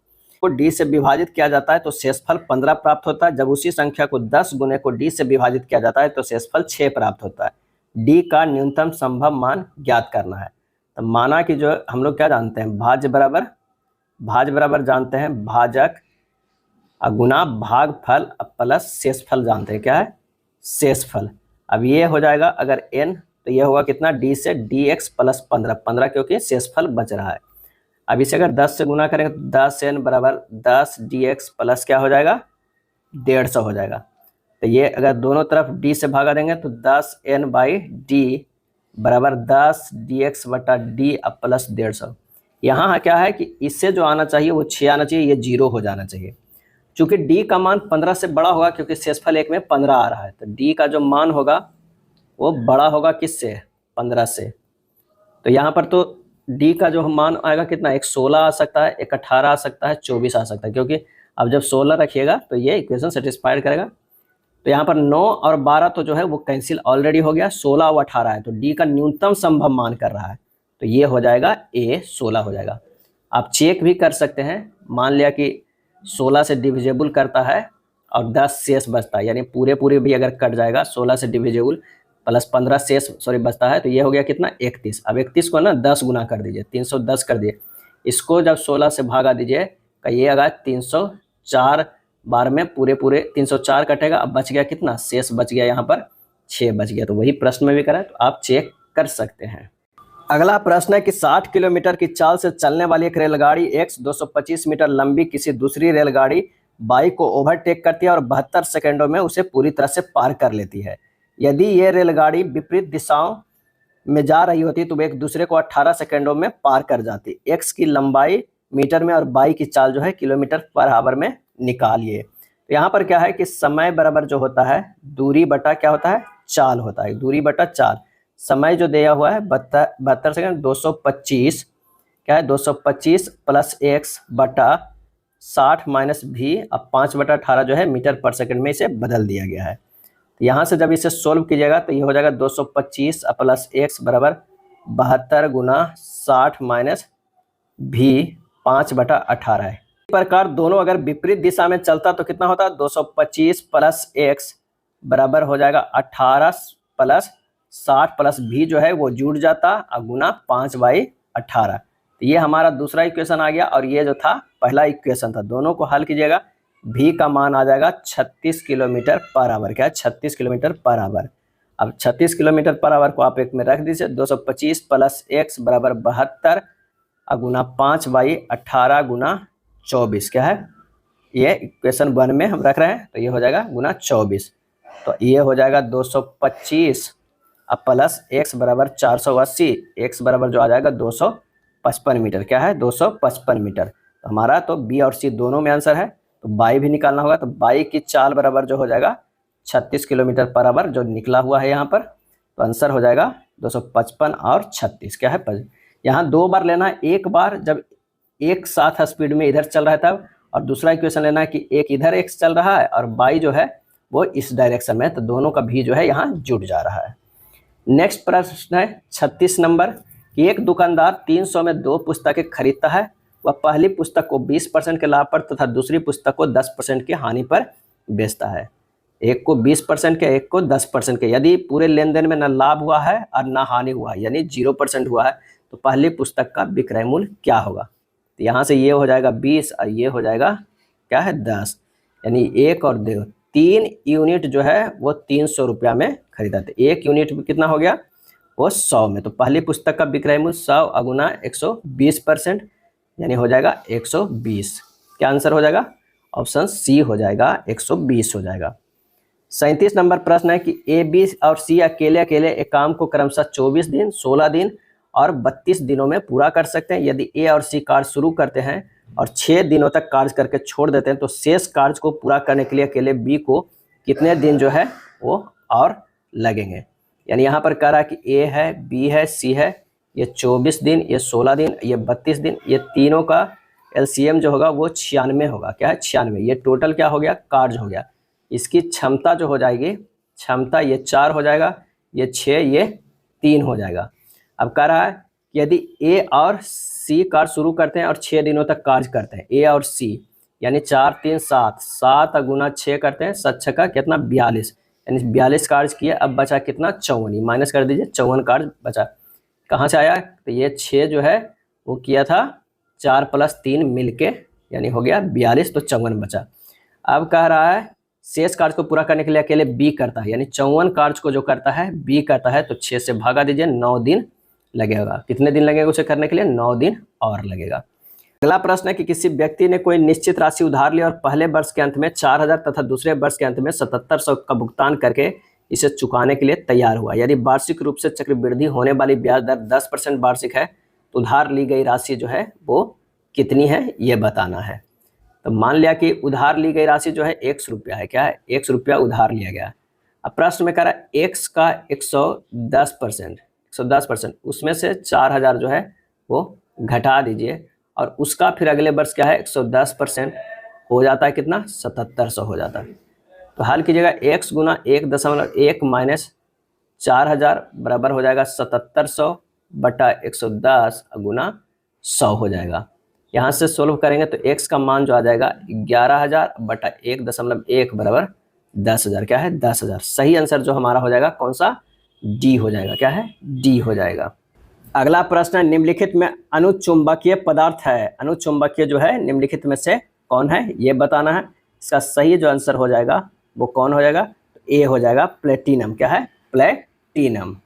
को डी से विभाजित किया जाता है तो शेषफल 15 प्राप्त होता है। जब उसी संख्या को 10 गुने को डी से विभाजित किया जाता है तो शेषफल 6 प्राप्त होता है। डी का न्यूनतम संभव मान ज्ञात करना है। तो माना कि जो हम लोग क्या जानते हैं, भाज्य बराबर जानते हैं, भाजक गुना भागफल प्लस शेषफल जानते हैं। क्या है? शेषफल। अब ये हो जाएगा अगर n तो ये होगा कितना? d से dx प्लस 15 क्योंकि शेषफल बच रहा है। अब इसे अगर 10 से गुना करेंगे तो 10n बराबर 10 dx प्लस क्या हो जाएगा? 150 हो जाएगा। तो ये अगर दोनों तरफ d से भागा देंगे तो 10n/d बराबर 10 dx बटा d प्लस 150। यहाँ क्या है कि इससे जो आना चाहिए वो 6 आना चाहिए, ये 0 हो जाना चाहिए। चूंकि d का मान 15 से बड़ा होगा क्योंकि शेषफल 1 में 15 आ रहा है, तो d का जो मान होगा वो बड़ा होगा किससे? 15 से। तो यहाँ पर तो d का जो मान आएगा कितना? एक 16 आ सकता है, एक 18 आ सकता है, 24 आ सकता है, क्योंकि अब जब 16 रखिएगा तो ये इक्वेशन सेटिस्फाइड करेगा। तो यहाँ पर 9 और 12 तो जो है वो कैंसिल ऑलरेडी हो गया, 16 और 18 है, तो d का न्यूनतम संभव मान कर रहा है, तो ये हो जाएगा a, 16 हो जाएगा। आप चेक भी कर सकते हैं, मान लिया कि 16 से डिविजेबल करता है और 10 शेष बचता है, यानी पूरे भी अगर कट जाएगा 16 से डिविजेबल प्लस 15 शेष बचता है, तो ये हो गया कितना 31। अब 31 को ना 10 गुना कर दीजिए, 310 कर दिए। इसको जब 16 से भागा दीजिए तो ये आएगा 304 बार में पूरे 304 कटेगा। अब बच गया कितना, शेष बच गया यहाँ पर 6 बच गया। तो वही प्रश्न में भी करा, तो आप चेक कर सकते हैं। अगला प्रश्न है कि 60 किलोमीटर की चाल से चलने वाली एक रेलगाड़ी x 225 मीटर लंबी किसी दूसरी रेलगाड़ी y को ओवरटेक करती है और 72 सेकंडों में उसे पूरी तरह से पार कर लेती है। यदि ये रेलगाड़ी विपरीत दिशाओं में जा रही होती तो वे एक दूसरे को 18 सेकंडों में पार कर जाती। x की लंबाई मीटर में और y की चाल जो है किलोमीटर पर आवर में निकालिए। तो यहाँ पर क्या है कि समय बराबर जो होता है दूरी बटा क्या होता है, चाल होता है। दूरी बटा चाल, समय जो दिया हुआ है 72 सेकंड, 225 क्या है 225 प्लस x बटा 60 माइनस भी। अब 5/18 जो है मीटर पर सेकंड में इसे बदल दिया गया है। तो यहाँ से जब इसे सोल्व कीजिएगा तो ये हो जाएगा 225 प्लस x बराबर 72 गुना 60 माइनस भी 5/18 है। इस प्रकार दोनों अगर विपरीत दिशा में चलता तो कितना होता, 225 प्लस x बराबर हो जाएगा 18 प्लस 60 प्लस भी जो है वो जुड़ जाता और गुना 5/18। तो ये हमारा दूसरा इक्वेशन आ गया और ये जो था पहला इक्वेशन था। दोनों को हल कीजिएगा, भी का मान आ जाएगा 36 किलोमीटर पर आवर। क्या है, 36 किलोमीटर पर आवर। अब 36 किलोमीटर पर आवर को आप एक में रख दीजिए, 225 प्लस x बराबर 72 और गुना 5/18 गुना 24 क्या है, ये इक्वेशन 1 में हम रख रहे हैं। तो ये हो जाएगा गुना 24। तो ये हो जाएगा 225 अब प्लस x बराबर 480, x बराबर जो आ जाएगा 255 मीटर। क्या है, 255 मीटर। तो हमारा तो बी और सी दोनों में आंसर है। तो बाई भी निकालना होगा, तो बाई की चाल बराबर जो हो जाएगा 36 किलोमीटर पर आवर जो निकला हुआ है यहाँ पर। तो आंसर हो जाएगा 255 और 36 क्या है। यहाँ 2 बार लेना है, एक बार जब एक साथ स्पीड में इधर चल रहा है तब, और दूसरा इक्वेशन लेना है कि एक इधर x चल रहा है और बाई जो है वो इस डायरेक्शन में। तो दोनों का भी जो है यहाँ जुड़ जा रहा है। नेक्स्ट प्रश्न है 36 नंबर कि एक दुकानदार 300 में 2 पुस्तकें खरीदता है। वह पहली पुस्तक को 20% के लाभ पर तथा दूसरी पुस्तक को 10% की हानि पर बेचता है। एक को 20% के, एक को 10% के। यदि पूरे लेन देन में न लाभ हुआ है और न हानि हुआ है, यानी 0% हुआ है, तो पहली पुस्तक का विक्रय मूल्य क्या होगा। तो यहाँ से ये हो जाएगा 20 और ये हो जाएगा क्या है 10, यानी 1 और 2 3 यूनिट जो है वो 300 रुपया में खरीदा था। 1 यूनिट में कितना हो गया, वो 100 में। तो पहली पुस्तक का विक्रय मूल्य 100 अगुना 120%, यानी हो जाएगा 120। क्या आंसर हो जाएगा, ऑप्शन सी हो जाएगा, 120 हो जाएगा। 37 नंबर प्रश्न है कि ए, बी और सी अकेले अकेले एक काम को क्रमशः 24 दिन, 16 दिन और 32 दिनों में पूरा कर सकते हैं। यदि ए और सी कार्य शुरू करते हैं और 6 दिनों तक कार्य करके छोड़ देते हैं, तो शेष कार्य को पूरा करने के लिए अकेले बी को कितने दिन जो है वो और लगेंगे। यानी यहाँ पर कह रहा है कि ए है, बी है, सी है, ये 24 दिन, ये 16 दिन, ये 32 दिन, ये तीनों का एलसीएम जो होगा वो 96 होगा। क्या है, 96। ये टोटल क्या हो गया, कार्य हो गया। इसकी क्षमता जो हो जाएगी, क्षमता ये 4 हो जाएगा, ये 6, ये 3 हो जाएगा। अब कह रहा है कि यदि ए और सी कार्य शुरू करते हैं और 6 दिनों तक कार्य करते हैं, ए और सी, यानी 4 3 7, 7 गुना 6 करते हैं, 7 6 का कितना 42, यानी 42 कार्य किए। अब बचा कितना 54, माइनस कर दीजिए, 54 कार्य बचा। कहाँ से आया, तो ये 6 जो है वो किया था 4 + 3 मिलके, यानी हो गया 42, तो 54 बचा। अब कह रहा है शेष कार्य को पूरा करने के लिए अकेले बी करता है, यानी 54 कार्य को जो करता है बी करता है। तो 6 से भागा दीजिए, 9 दिन लगेगा। कितने दिन लगेगा उसे करने के लिए, 9 दिन और लगेगा। अगला प्रश्न है कि किसी व्यक्ति ने कोई निश्चित राशि उधार ली और पहले वर्ष के अंत में 4000 तथा दूसरे वर्ष के अंत में 7700 का भुगतान करके इसे चुकाने के लिए तैयार हुआ। यदि वार्षिक रूप से चक्रवृद्धि होने वाली ब्याज दर 10% वार्षिक है, तो उधार ली गई राशि जो है वो कितनी है ये बताना है। तो मान लिया कि उधार ली गई राशि जो है 100 रुपया है। क्या है, 100 रुपया उधार लिया गया। अब प्रश्न में कह रहा है एक्स का 110%, उसमें से 4000 जो है वो घटा दीजिए, और उसका फिर अगले वर्ष क्या है 110% हो जाता है कितना, 7700 हो जाता है। तो हल कीजिएगा, x गुना 1.1 माइनस 4000 बराबर हो जाएगा 7700 बटा 110 गुना 100 हो जाएगा। यहाँ से सोल्व करेंगे तो x का मान जो आ जाएगा 11000 बटा 1.1 बराबर 10,000। क्या है, 10,000। सही आंसर जो हमारा हो जाएगा कौन सा, डी हो जाएगा। क्या है? डी हो जाएगा। अगला प्रश्न है, निम्नलिखित में अनुचुंबकीय पदार्थ है, अनुचुंबकीय जो है निम्नलिखित में से कौन है ये बताना है। इसका सही जो आंसर हो जाएगा वो कौन हो जाएगा? ए हो जाएगा, प्लेटिनम। क्या है? Platinum.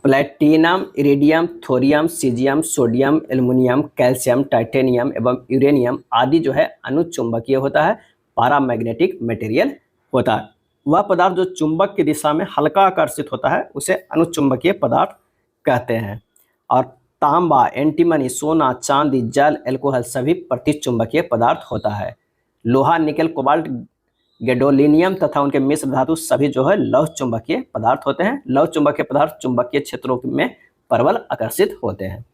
Platinum, iridium, thorium, caesium, sodium, aluminium, calcium, titanium एवं यूरेनियम आदि जो है अनुचुंबकीय होता है, पैरामैग्नेटिक मटेरियल होता है। वह पदार्थ जो चुंबक की दिशा में हल्का आकर्षित होता है उसे अनुचुंबकीय पदार्थ कहते हैं। और तांबा, एंटीमनी, सोना, चांदी, जल, एल्कोहल सभी प्रतिचुंबकीय पदार्थ होता है। लोहा, निकेल, कोबाल्ट, गैडोलिनियम तथा उनके मिश्र धातु सभी जो है लौह चुंबकीय पदार्थ होते हैं। लौह चुंबकीय पदार्थ चुंबकीय क्षेत्रों में प्रबल आकर्षित होते हैं।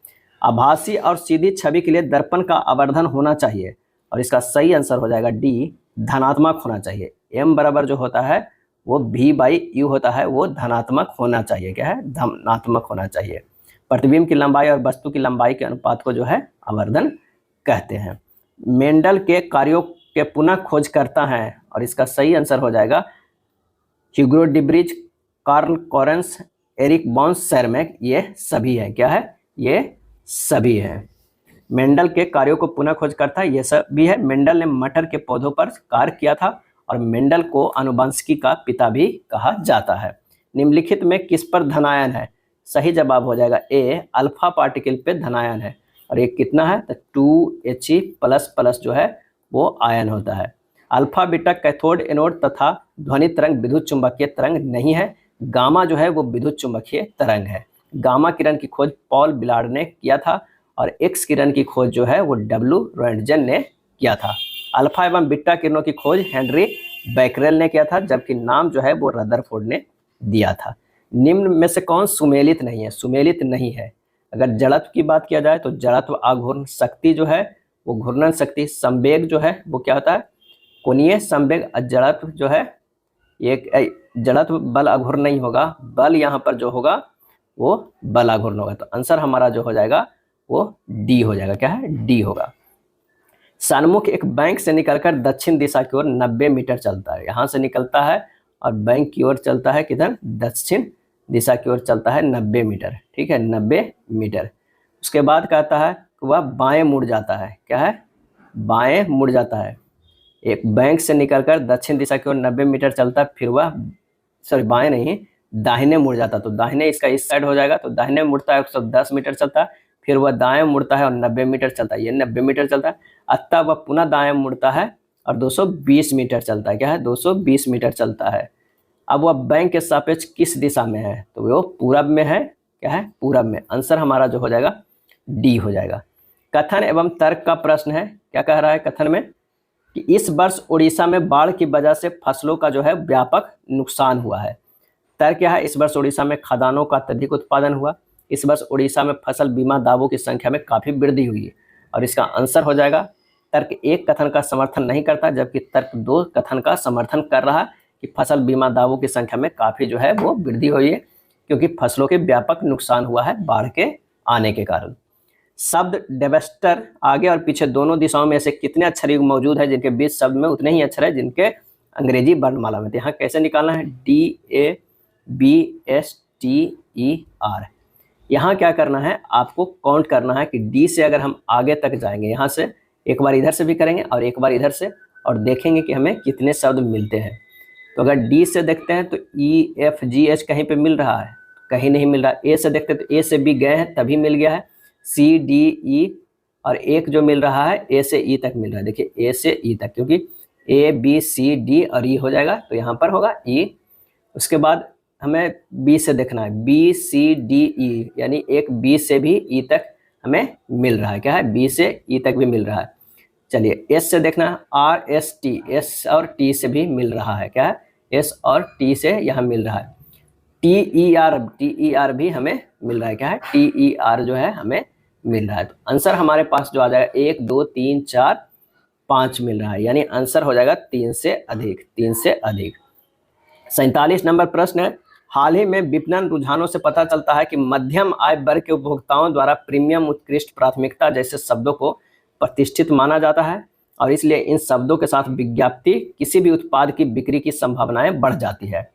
आभासी और सीधी छवि के लिए दर्पण का आवर्धन होना चाहिए और इसका सही आंसर हो जाएगा डी, धनात्मक होना चाहिए। एम बराबर जो होता है वो V/U होता है, वो धनात्मक होना चाहिए। क्या है? धनात्मक होना चाहिए। प्रतिबिंब की लंबाई और वस्तु की लंबाई के अनुपात को जो है आवर्धन कहते हैं। मेंडल के कार्यों के पुनः खोज करता है और इसका सही आंसर हो जाएगा Hugo de Vries, Carl Correns, Erich बॉन्स सेरमैक, ये सभी है। क्या है? ये सभी है। मेंडल के कार्यों को पुनः खोज करता है, ये सभी है। मेंडल ने मटर के पौधों पर कार्य किया था और मेंडल को आनुवंशिकी का पिता भी कहा जाता है। निम्नलिखित में किस पर धनायन है? सही जवाब हो जाएगा ए, अल्फा पार्टिकल पे धनायन है। और ये कितना है? तो 2He++ जो है वो आयन होता है। अल्फा बीटा कैथोड एनोड तथा ध्वनि तरंग विद्युत चुंबकीय तरंग नहीं है। गामा जो है वो विद्युत चुंबकीय तरंग है। गामा किरण की खोज पॉल बिलार्ड ने किया था और एक्स किरण की खोज जो है वो W रोएंटगेन ने किया था। अल्फा एवं बीटा किरणों की खोज हेनरी बैकरेल ने किया था, जबकि नाम जो है वो रदरफोर्ड ने दिया था। निम्न में से कौन सुमेलित नहीं है? सुमेलित नहीं है। अगर जड़त्व की बात किया जाए तो जड़त्व आघूर्ण शक्ति जो है वो घूर्णन शक्ति, संवेग जो है वो क्या होता है? कोणीय संवेग। जड़त्व जो है एक जड़त्व बल आघूर्ण नहीं होगा, बल यहाँ पर जो होगा वो बल आघूर्ण होगा। तो आंसर हमारा जो हो जाएगा वो डी हो जाएगा। क्या है? डी होगा। सन्मुख एक बैंक से निकलकर दक्षिण दिशा की ओर 90 मीटर चलता है। यहाँ से निकलता है और बैंक की ओर चलता है, किधर? दक्षिण दिशा की ओर चलता है 90 मीटर। ठीक है, 90 मीटर। उसके बाद कहता है कि वह बाएं मुड़ जाता है। क्या है? बाएं मुड़ जाता है। एक बैंक से निकलकर दक्षिण दिशा की ओर 90 मीटर चलता है, फिर वह बाएं नहीं, दाहिने मुड़ जाता है। तो दाहिने इसका इस साइड हो जाएगा। तो दाहिने मुड़ता है 110 मीटर चलता है, फिर वह दाएं मुड़ता है और 90 मीटर चलता है। ये 90 मीटर चलता है। अतः वह पुनः दाएं मुड़ता है और 220 मीटर चलता है। क्या है? 220 मीटर चलता है। अब वह बैंक के सापेक्ष किस दिशा में है? तो वो पूरब में है। क्या है? पूरब में। आंसर हमारा जो हो जाएगा डी हो जाएगा। कथन एवं तर्क का प्रश्न है। क्या कह रहा है कथन में? कि इस वर्ष उड़ीसा में बाढ़ की वजह से फसलों का जो है व्यापक नुकसान हुआ है। तर्क क्या है? इस वर्ष उड़ीसा में खदानों का अत्यधिक उत्पादन हुआ। इस वर्ष उड़ीसा में फसल बीमा दावों की संख्या में काफ़ी वृद्धि हुई है। और इसका आंसर हो जाएगा तर्क 1 कथन का समर्थन नहीं करता, जबकि तर्क 2 कथन का समर्थन कर रहा है कि फसल बीमा दावों की संख्या में काफ़ी जो है वो वृद्धि हुई है, क्योंकि फसलों के व्यापक नुकसान हुआ है बाढ़ के आने के कारण। शब्द डेवेस्टर आगे और पीछे दोनों दिशाओं में ऐसे कितने अक्षर युग्म मौजूद है जिनके बीच शब्द में उतने ही अक्षर है जिनके अंग्रेजी वर्णमाला में? तो यहाँ कैसे निकालना है? DABSTER। यहाँ क्या करना है? आपको काउंट करना है कि डी से अगर हम आगे तक जाएंगे, यहाँ से एक बार इधर से भी करेंगे और एक बार इधर से, और देखेंगे कि हमें कितने शब्द मिलते हैं। तो अगर डी से देखते हैं तो EFGH कहीं पे मिल रहा है? कहीं नहीं मिल रहा। ए से देखते हैं तो ए से बी गए हैं तभी मिल गया है, CDE, और एक जो मिल रहा है ए से ई तक मिल रहा है। देखिए ए से ई तक, क्योंकि ABCD और ई हो जाएगा तो यहाँ पर होगा ई। उसके बाद हमें बी से देखना है, BCDE, यानी एक बी से भी ई तक हमें मिल रहा है। क्या है? बी से ई तक भी मिल रहा है। चलिए एस से देखना है, RST, एस और टी से भी मिल रहा है। क्या है? एस और टी से यहाँ मिल रहा है। TER भी हमें मिल रहा है। क्या है? TER जो है हमें मिल रहा है। तो आंसर हमारे पास जो आ जाएगा 1 2 3 4 5 मिल रहा है, यानी आंसर हो जाएगा 3 से अधिक। 3 से अधिक। 47 नंबर प्रश्न है, हाल ही में विपणन रुझानों से पता चलता है कि मध्यम आय वर्ग के उपभोक्ताओं द्वारा प्रीमियम, उत्कृष्ट, प्राथमिकता जैसे शब्दों को प्रतिष्ठित माना जाता है और इसलिए इन शब्दों के साथ विज्ञप्ति किसी भी उत्पाद की बिक्री की संभावनाएं बढ़ जाती है।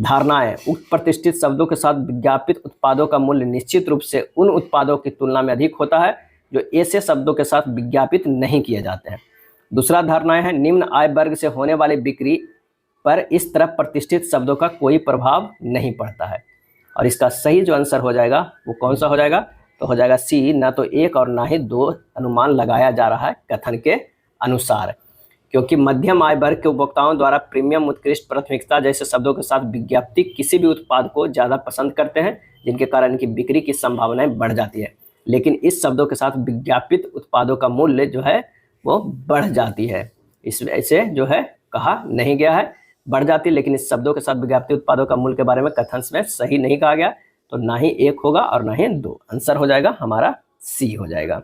धारणाएं। उक्त प्रतिष्ठित शब्दों के साथ विज्ञापित उत्पादों का मूल्य निश्चित रूप से उन उत्पादों की तुलना में अधिक होता है जो ऐसे शब्दों के साथ विज्ञापित नहीं किए जाते हैं। दूसरा धारणाएं है, निम्न आय वर्ग से होने वाली बिक्री पर इस तरह प्रतिष्ठित शब्दों का कोई प्रभाव नहीं पड़ता है। और इसका सही जो आंसर हो जाएगा वो कौन सा हो जाएगा, तो हो जाएगा सी, ना तो एक और ना ही दो अनुमान लगाया जा रहा है कथन के अनुसार, क्योंकि मध्यम आय वर्ग के उपभोक्ताओं द्वारा प्रीमियम, उत्कृष्ट, प्राथमिकता जैसे शब्दों के साथ विज्ञप्ति किसी भी उत्पाद को ज़्यादा पसंद करते हैं, जिनके कारण इनकी बिक्री की संभावनाएं बढ़ जाती है। लेकिन इस शब्दों के साथ विज्ञापित उत्पादों का मूल्य जो है वो बढ़ जाती है। इस ऐसे जो है कहा नहीं गया है बढ़ जाती है, लेकिन इस शब्दों के साथ विज्ञापित उत्पादों का मूल्य के बारे में कथन में सही नहीं कहा गया, तो ना ही एक होगा और ना ही दो। आंसर हो जाएगा हमारा सी हो जाएगा।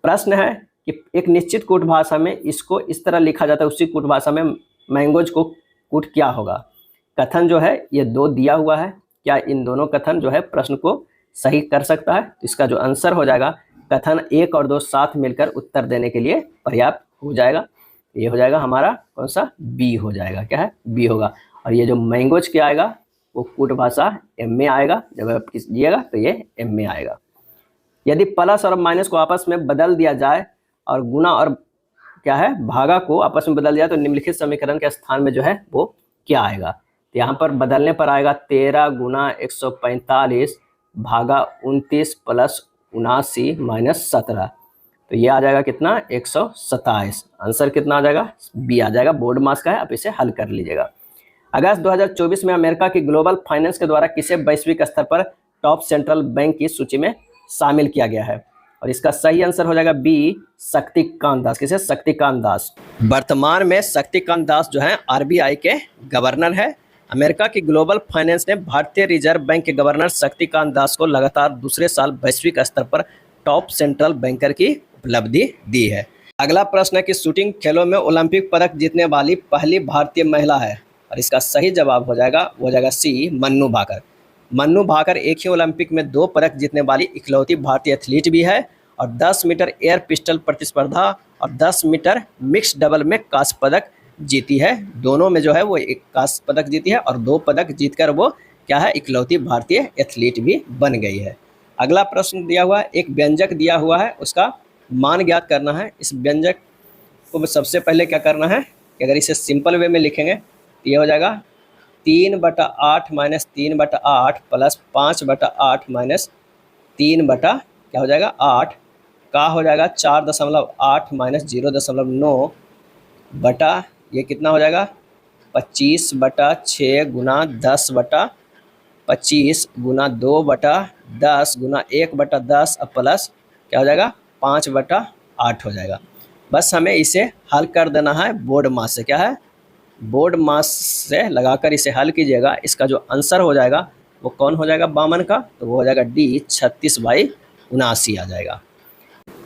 प्रश्न है कि एक निश्चित कूट भाषा में इसको इस तरह लिखा जाता है, उसी कूट भाषा में मैंगोज को कूट क्या होगा। कथन जो है ये दो दिया हुआ है, क्या इन दोनों कथन जो है प्रश्न को सही कर सकता है। तो इसका जो आंसर हो जाएगा कथन एक और दो साथ मिलकर उत्तर देने के लिए पर्याप्त हो जाएगा। ये हो जाएगा हमारा कौन सा, बी हो जाएगा। क्या है, बी होगा। और ये जो मैंगोज क्या आएगा वो कूट भाषा एम में आएगा, जब आप कीजिएगा तो ये एम में आएगा। यदि प्लस और माइनस को आपस में बदल दिया जाए और गुना और क्या है भागा को आपस में बदल दिया तो निम्नलिखित समीकरण के स्थान में जो है वो क्या आएगा। तो यहाँ पर बदलने पर आएगा 13 गुना 145 भागा 29 प्लस 79 माइनस 17। तो ये आ जाएगा कितना, 127। आंसर कितना आ जाएगा, बी आ जाएगा। बोर्ड मास का है, आप इसे हल कर लीजिएगा। अगस्त 2024 में अमेरिका की ग्लोबल फाइनेंस के द्वारा किसे वैश्विक स्तर पर टॉप सेंट्रल बैंक की सूची में शामिल किया गया है। और इसका सही आंसर हो जाएगा बी, शक्तिकांत दास। किसे, शक्तिकांत दास। वर्तमान में शक्तिकांत दास जो है आरबीआई के गवर्नर है। अमेरिका की ग्लोबल फाइनेंस ने भारतीय रिजर्व बैंक के गवर्नर शक्तिकांत दास को लगातार दूसरे साल वैश्विक स्तर पर टॉप सेंट्रल बैंकर की उपलब्धि दी है। अगला प्रश्न है कि शूटिंग खेलों में ओलंपिक पदक जीतने वाली पहली भारतीय महिला है। और इसका सही जवाब हो जाएगा सी, मन्नू भाकर। मन्नू भाकर एक ही ओलंपिक में 2 पदक जीतने वाली इकलौती भारतीय एथलीट भी है। और 10 मीटर एयर पिस्टल प्रतिस्पर्धा और 10 मीटर मिक्स डबल में कांस्य पदक जीती है। दोनों में जो है वो एक कांस्य पदक जीती है और 2 पदक जीतकर वो क्या है, इकलौती भारतीय एथलीट भी बन गई है। अगला प्रश्न दिया हुआ है, एक व्यंजक दिया हुआ है, उसका मान ज्ञात करना है। इस व्यंजक को सबसे पहले क्या करना है कि अगर इसे सिंपल वे में लिखेंगे तो ये हो जाएगा 3/8 माइनस 3/8 प्लस 5/8 माइनस 3 क्या हो जाएगा 8 का हो जाएगा 4.8 माइनस 0.9 बटा ये कितना हो जाएगा 25/6 गुना 10/25 गुना 2/10 गुना 1/10 और प्लस क्या हो जाएगा 5/8 हो जाएगा। बस हमें इसे हल कर देना है बोर्ड मास से। क्या है, बोर्ड मास से लगाकर इसे हल कीजिएगा। इसका जो आंसर हो जाएगा वो कौन हो जाएगा बामन का, तो वो हो जाएगा डी, 36/79 आ जाएगा।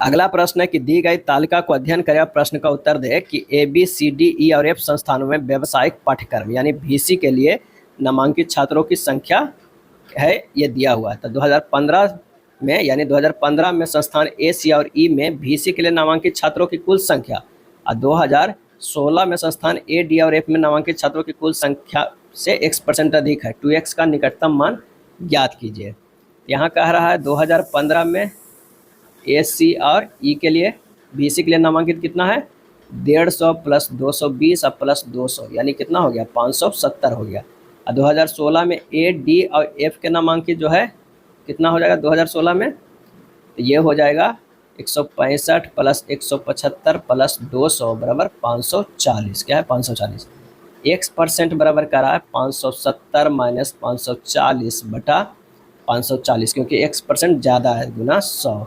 अगला प्रश्न है कि दी गई तालिका को अध्ययन करें और प्रश्न का उत्तर दे कि ABCDE और F संस्थानों में व्यावसायिक पाठ्यक्रम यानी VC के लिए नामांकित छात्रों की संख्या है, ये दिया हुआ है। तो 2015 में यानी 2015 में संस्थान A, C और E में VC के लिए नामांकित छात्रों की कुल संख्या और 2016 में संस्थान A, D और F में नामांकित छात्रों की कुल संख्या से X% अधिक है। 2x का निकटतम मान ज्ञात कीजिए। यहाँ कह रहा है 2015 में A, C और E के लिए VC के लिए नामांकित कितना है 150 प्लस 220 और प्लस 200 यानी कितना हो गया 570 हो गया। और 2016 में A, D और F के नामांकित जो है कितना हो जाएगा 2016 में, तो ये हो जाएगा 165 प्लस 175 प्लस 200 बराबर 540। क्या है 540। X% बराबर कर रहा है 570 माइनस 540 बटा 540, क्योंकि X% ज़्यादा है गुना 100।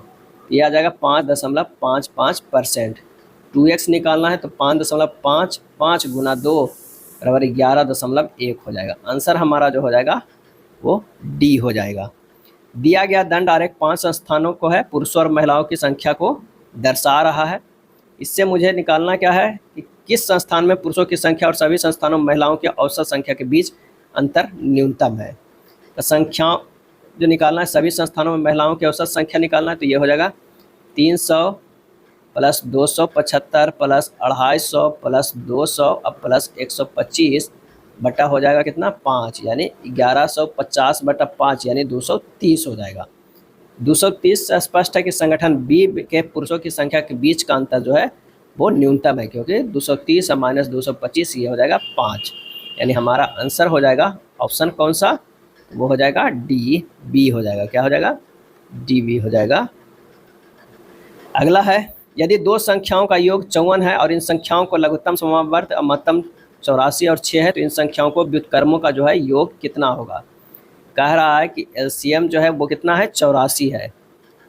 ये आ जाएगा 5.55%। 2x निकालना है तो 5.55 गुना 2 बराबर 11.1 हो जाएगा। आंसर हमारा जो हो जाएगा वो डी हो जाएगा। दिया गया दंड आरेख 5 संस्थानों को है, पुरुषों और महिलाओं की संख्या को दर्शा रहा है। इससे मुझे निकालना क्या है कि किस संस्थान में पुरुषों की संख्या और सभी संस्थानों में महिलाओं की औसत संख्या के बीच अंतर न्यूनतम है। तो संख्या जो निकालना है सभी संस्थानों में महिलाओं की औसत संख्या निकालना है, तो ये हो जाएगा 300 प्लस 275 प्लस 250 प्लस 200 और प्लस 125 बटा हो जाएगा कितना 5, यानी 1150 बटा 5 यानी 230 हो जाएगा। 230 से स्पष्ट है कि संगठन बी के पुरुषों की संख्या के बीच का अंतर जो है वो न्यूनतम है, क्योंकि 230 माइनस 225 ये हो जाएगा 5, यानी हमारा आंसर हो जाएगा ऑप्शन कौन सा, वो हो जाएगा डी बी हो जाएगा। क्या हो जाएगा, डी बी हो जाएगा। अगला है, यदि दो संख्याओं का योग 54 है और इन संख्याओं को लघुत्तम समवर्त और महत्तम 84 और 6 है, तो इन संख्याओं को व्युत्क्रमों का जो है योग कितना होगा। कह रहा है कि एलसीएम जो है वो कितना है 84 है,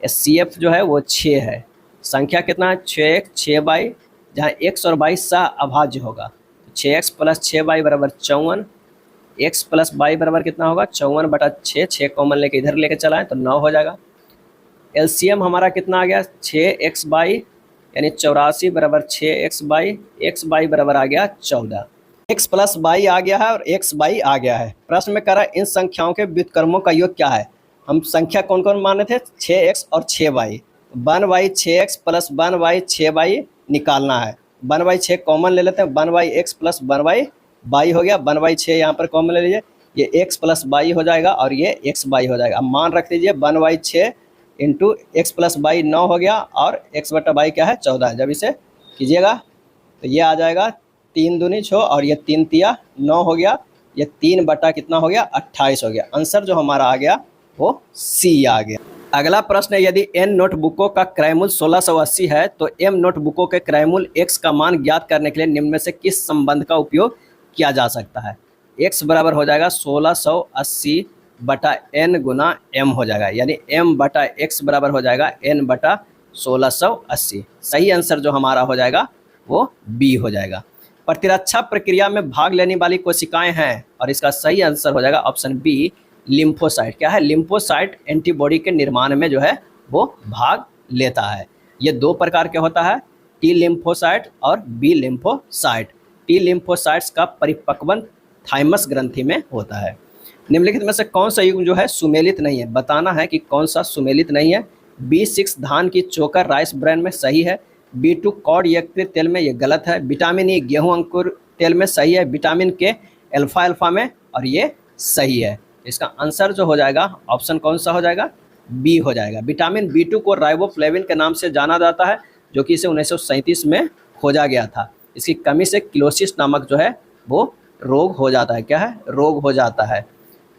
एचसीएफ जो है वो 6 है, संख्या कितना है 6 6 बाई, जहाँ x और y सह अभाज्य होगा, 6x प्लस 6y बराबर 54, x प्लस y बराबर कितना होगा 54 बटा 6, 6 कॉमन लेके इधर लेके चला है तो 9 हो जाएगा। एलसीएम हमारा कितना आ गया 6x बाई, यानी 84 बराबर 6x बाई, x बाई बराबर आ गया 14, x प्लस बाई आ गया है और x बाई आ गया है। प्रश्न में कह रहा है इन संख्याओं के व्युत्क्रमों का योग क्या है। हम संख्या कौन कौन माने थे 6x और 6y, 1 6x प्लस 1 6y निकालना है। 1 6 कॉमन ले लेते हैं, 1 x प्लस 1 हो गया, 1 6 यहाँ पर कॉमन ले लीजिए, ये x प्लस y हो जाएगा और ये x बाई हो जाएगा। अब मान रख दीजिए 1 6 इंटू एक्स प्लस बाई 9 हो गया और x बटा बाई क्या है 14 है। जब इसे कीजिएगा तो ये आ जाएगा 3 दूनी 6 और ये 3 तिया 9 हो गया, ये 3 बटा कितना हो गया 28 हो गया। आंसर जो हमारा आ गया वो सी आ गया। अगला प्रश्न है, यदि n नोटबुकों का क्रय मूल्य 1680 है तो m नोटबुकों के क्रय मूल्य x का मान ज्ञात करने के लिए निम्न में से किस संबंध का उपयोग किया जा सकता है। x बराबर हो जाएगा 1680 बटा n गुना m हो जाएगा, यानी m बटा x बराबर हो जाएगा n बटा 1680। सही आंसर जो हमारा हो जाएगा वो बी हो जाएगा। प्रतिरक्षा प्रक्रिया में भाग लेने वाली कोशिकाएं हैं और इसका सही आंसर हो जाएगा ऑप्शन बी लिम्फोसाइट। क्या है, लिम्फोसाइट एंटीबॉडी के निर्माण में जो है वो भाग लेता है। ये दो प्रकार के होता है, टी लिम्फोसाइट और बी लिम्फोसाइट। टी लिम्फोसाइट्स का परिपक्वन थाइमस ग्रंथि में होता है। निम्नलिखित में से कौन सा युग्म जो है सुमेलित नहीं है, बताना है कि कौन सा सुमेलित नहीं है। B6 धान की चोकर राइस ब्रांड में सही है, B2 कॉड यकृत तेल में ये गलत है, विटामिन ई गेहूं अंकुर तेल में सही है, विटामिन के अल्फा अल्फा में और ये सही है। इसका आंसर जो हो जाएगा ऑप्शन कौन सा हो जाएगा, बी हो जाएगा। विटामिन B2 को राइबोफ्लेविन के नाम से जाना जाता है, जो कि इसे 1937 में खोजा गया था। इसकी कमी से किलोसिस नामक जो है वो रोग हो जाता है। क्या है, रोग हो जाता है।